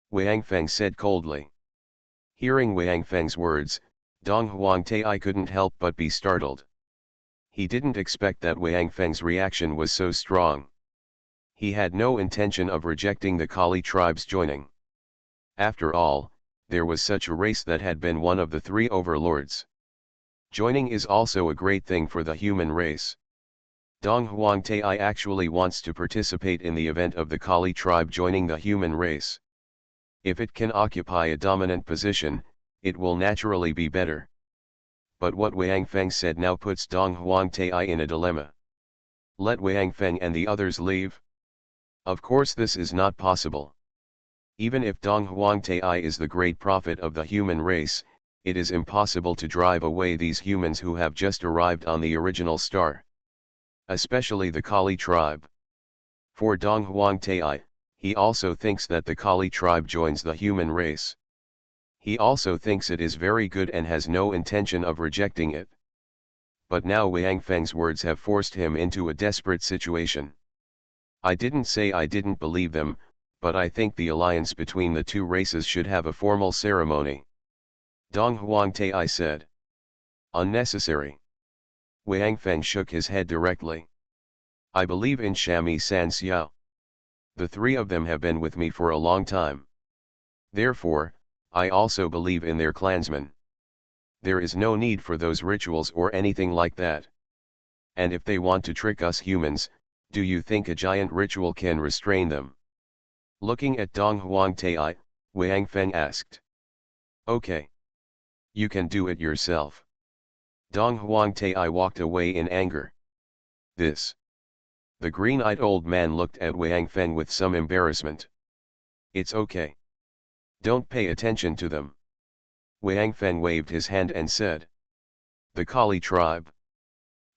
Wang Feng said coldly. Hearing Wang Feng's words, Dong Huangtai couldn't help but be startled. He didn't expect that Wang Feng's reaction was so strong. He had no intention of rejecting the Kali tribe's joining. After all, there was such a race that had been one of the three overlords. Joining is also a great thing for the human race. Dong Huangtai actually wants to participate in the event of the Kali tribe joining the human race. If it can occupy a dominant position, it will naturally be better. But what Wang Feng said now puts Dong Huangtai in a dilemma. Let Wang Feng and the others leave? Of course this is not possible. Even if Dong Huangtai is the great prophet of the human race, it is impossible to drive away these humans who have just arrived on the original star. Especially the Kali tribe. For Dong Huangtai, he also thinks that the Kali tribe joins the human race. He also thinks it is very good and has no intention of rejecting it. But now Wang Feng's words have forced him into a desperate situation. I didn't say I didn't believe them, but I think the alliance between the two races should have a formal ceremony. Dong Huangtai said. Unnecessary. Wang Feng shook his head directly. I believe in Shami San Xiao. The three of them have been with me for a long time. Therefore, I also believe in their clansmen. There is no need for those rituals or anything like that. And if they want to trick us humans, do you think a giant ritual can restrain them? Looking at Dong Huangtai, Wang Feng asked. Okay. You can do it yourself. Dong Huangtai walked away in anger. This. The green-eyed old man looked at Wang Feng with some embarrassment. It's okay. Don't pay attention to them. Wang Feng waved his hand and said. The Kali tribe.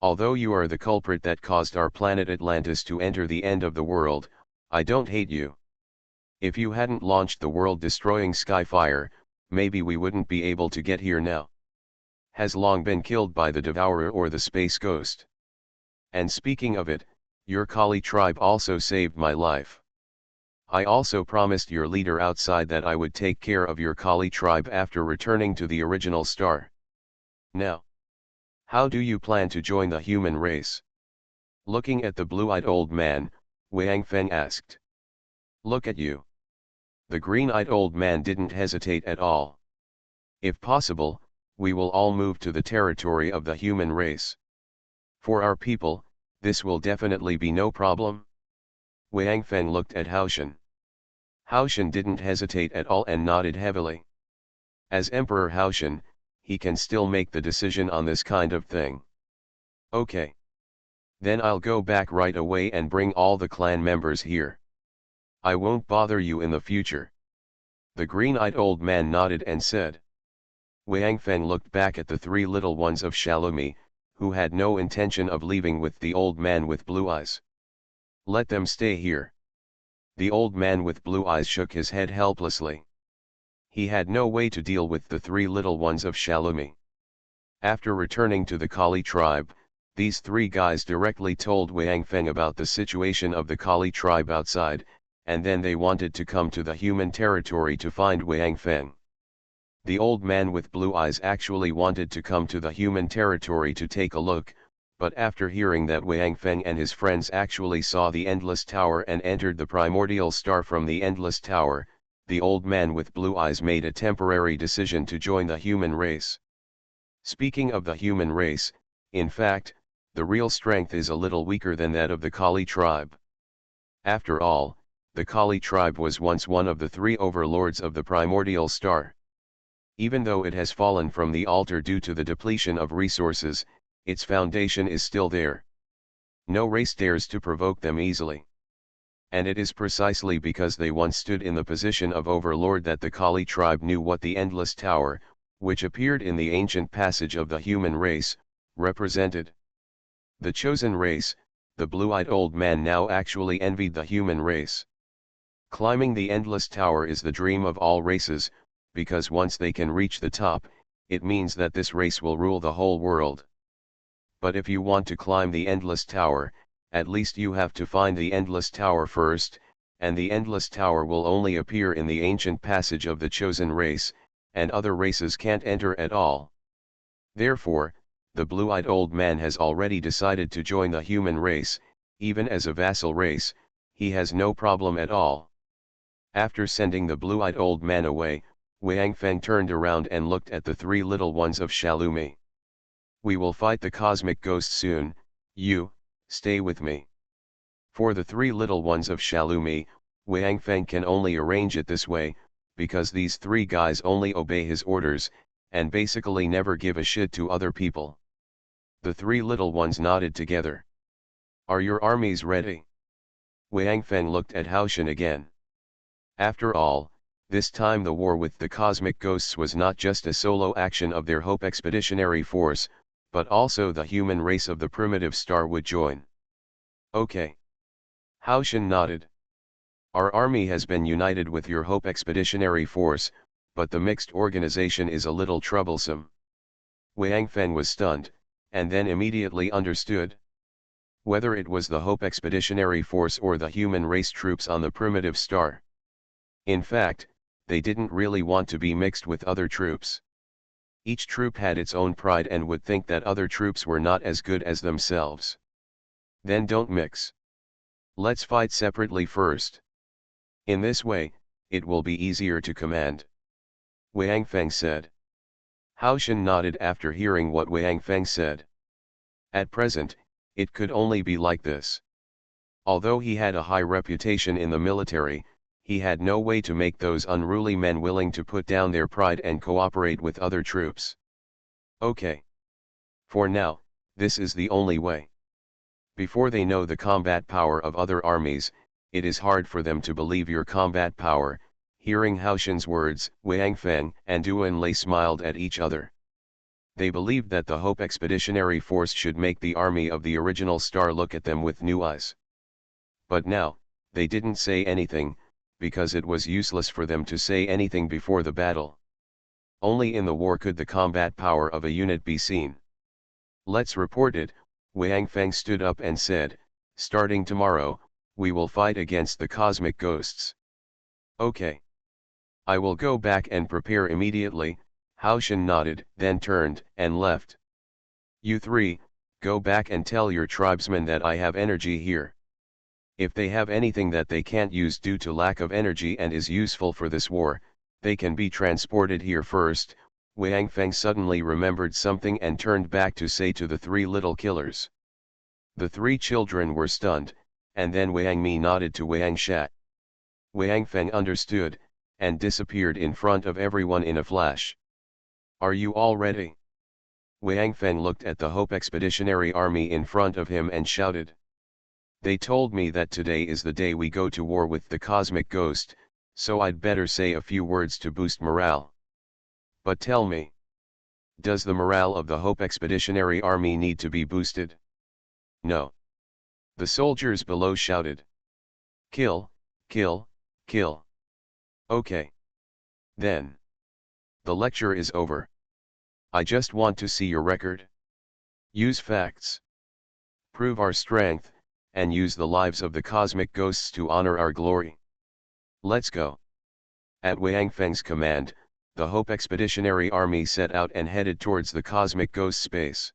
Although you are the culprit that caused our planet Atlantis to enter the end of the world, I don't hate you. If you hadn't launched the world-destroying Sky-Fire, maybe we wouldn't be able to get here now. Has long been killed by the Devourer or the Space Ghost. And speaking of it, your Kali tribe also saved my life. I also promised your leader outside that I would take care of your Kali tribe after returning to the original star. Now, how do you plan to join the human race? Looking at the blue-eyed old man, Wang Feng asked. Look at you. The green-eyed old man didn't hesitate at all. If possible, we will all move to the territory of the human race. For our people, this will definitely be no problem. Wang Feng looked at Haoshan. Haoshan didn't hesitate at all and nodded heavily. As Emperor Haoshan, he can still make the decision on this kind of thing. Okay. Then I'll go back right away and bring all the clan members here. I won't bother you in the future. The green-eyed old man nodded and said. Wang Feng looked back at the three little ones of Shalumi, who had no intention of leaving with the old man with blue eyes. Let them stay here. The old man with blue eyes shook his head helplessly. He had no way to deal with the three little ones of Shalumi. After returning to the Kali tribe, these three guys directly told Wang Feng about the situation of the Kali tribe outside, and then they wanted to come to the human territory to find Wang Feng. The old man with blue eyes actually wanted to come to the human territory to take a look, but after hearing that Wang Feng and his friends actually saw the Endless Tower and entered the primordial star from the Endless Tower, the old man with blue eyes made a temporary decision to join the human race. Speaking of the human race, in fact, the real strength is a little weaker than that of the Kali tribe. After all, the Kali tribe was once one of the three overlords of the primordial star. Even though it has fallen from the altar due to the depletion of resources, its foundation is still there. No race dares to provoke them easily. And it is precisely because they once stood in the position of overlord that the Kali tribe knew what the Endless Tower, which appeared in the ancient passage of the human race, represented. The chosen race, the blue-eyed old man now actually envied the human race. Climbing the Endless Tower is the dream of all races, because once they can reach the top, it means that this race will rule the whole world. But if you want to climb the Endless Tower, at least you have to find the Endless Tower first, and the Endless Tower will only appear in the ancient passage of the chosen race, and other races can't enter at all. Therefore, the blue-eyed old man has already decided to join the human race. Even as a vassal race, he has no problem at all. After sending the blue-eyed old man away, Wang Feng turned around and looked at the three little ones of Shalumi. We will fight the cosmic ghost soon, you, stay with me. For the three little ones of Shalumi, Wang Feng can only arrange it this way, because these three guys only obey his orders, and basically never give a shit to other people. The three little ones nodded together. Are your armies ready? Wang Feng looked at Haoshan again. After all, this time the war with the cosmic ghosts was not just a solo action of their Hope Expeditionary Force, but also the human race of the primitive star would join. Okay. Haoshan nodded. Our army has been united with your Hope Expeditionary Force, but the mixed organization is a little troublesome. Wang Feng was stunned, and then immediately understood. Whether it was the Hope Expeditionary Force or the human race troops on the primitive star. In fact, they didn't really want to be mixed with other troops. Each troop had its own pride and would think that other troops were not as good as themselves. Then don't mix. Let's fight separately first. In this way, it will be easier to command. Wang Feng said. Haoshan nodded after hearing what Wang Feng said. At present, it could only be like this. Although he had a high reputation in the military, he had no way to make those unruly men willing to put down their pride and cooperate with other troops. Okay. For now, this is the only way. Before they know the combat power of other armies, it is hard for them to believe your combat power, Hearing Haoshen's words, Wang Feng and Duan Lei smiled at each other. They believed that the Hope Expeditionary Force should make the army of the original star look at them with new eyes. But now, they didn't say anything, because it was useless for them to say anything before the battle. Only in the war could the combat power of a unit be seen. Let's report it. Wang Feng stood up and said, starting tomorrow, we will fight against the cosmic ghosts. Okay. I will go back and prepare immediately. Haoshen nodded, then turned and left. You three, go back and tell your tribesmen that I have energy here. If they have anything that they can't use due to lack of energy and is useful for this war, they can be transported here first. Wang Feng suddenly remembered something and turned back to say to the three little killers. The three children were stunned, and then Wang Mi nodded to Wang Shat. Wang Feng understood, and disappeared in front of everyone in a flash. Are you all ready? Wang Feng looked at the Hope Expeditionary Army in front of him and shouted. They told me that today is the day we go to war with the cosmic ghost, so I'd better say a few words to boost morale. But tell me, does the morale of the Hope Expeditionary Army need to be boosted? No. The soldiers below shouted. Kill, kill, kill. Okay. Then. The lecture is over. I just want to see your record. Use facts. Prove our strength, and use the lives of the cosmic ghosts to honor our glory. Let's go. At Wang Feng's command, the Hope Expeditionary Army set out and headed towards the cosmic ghost space.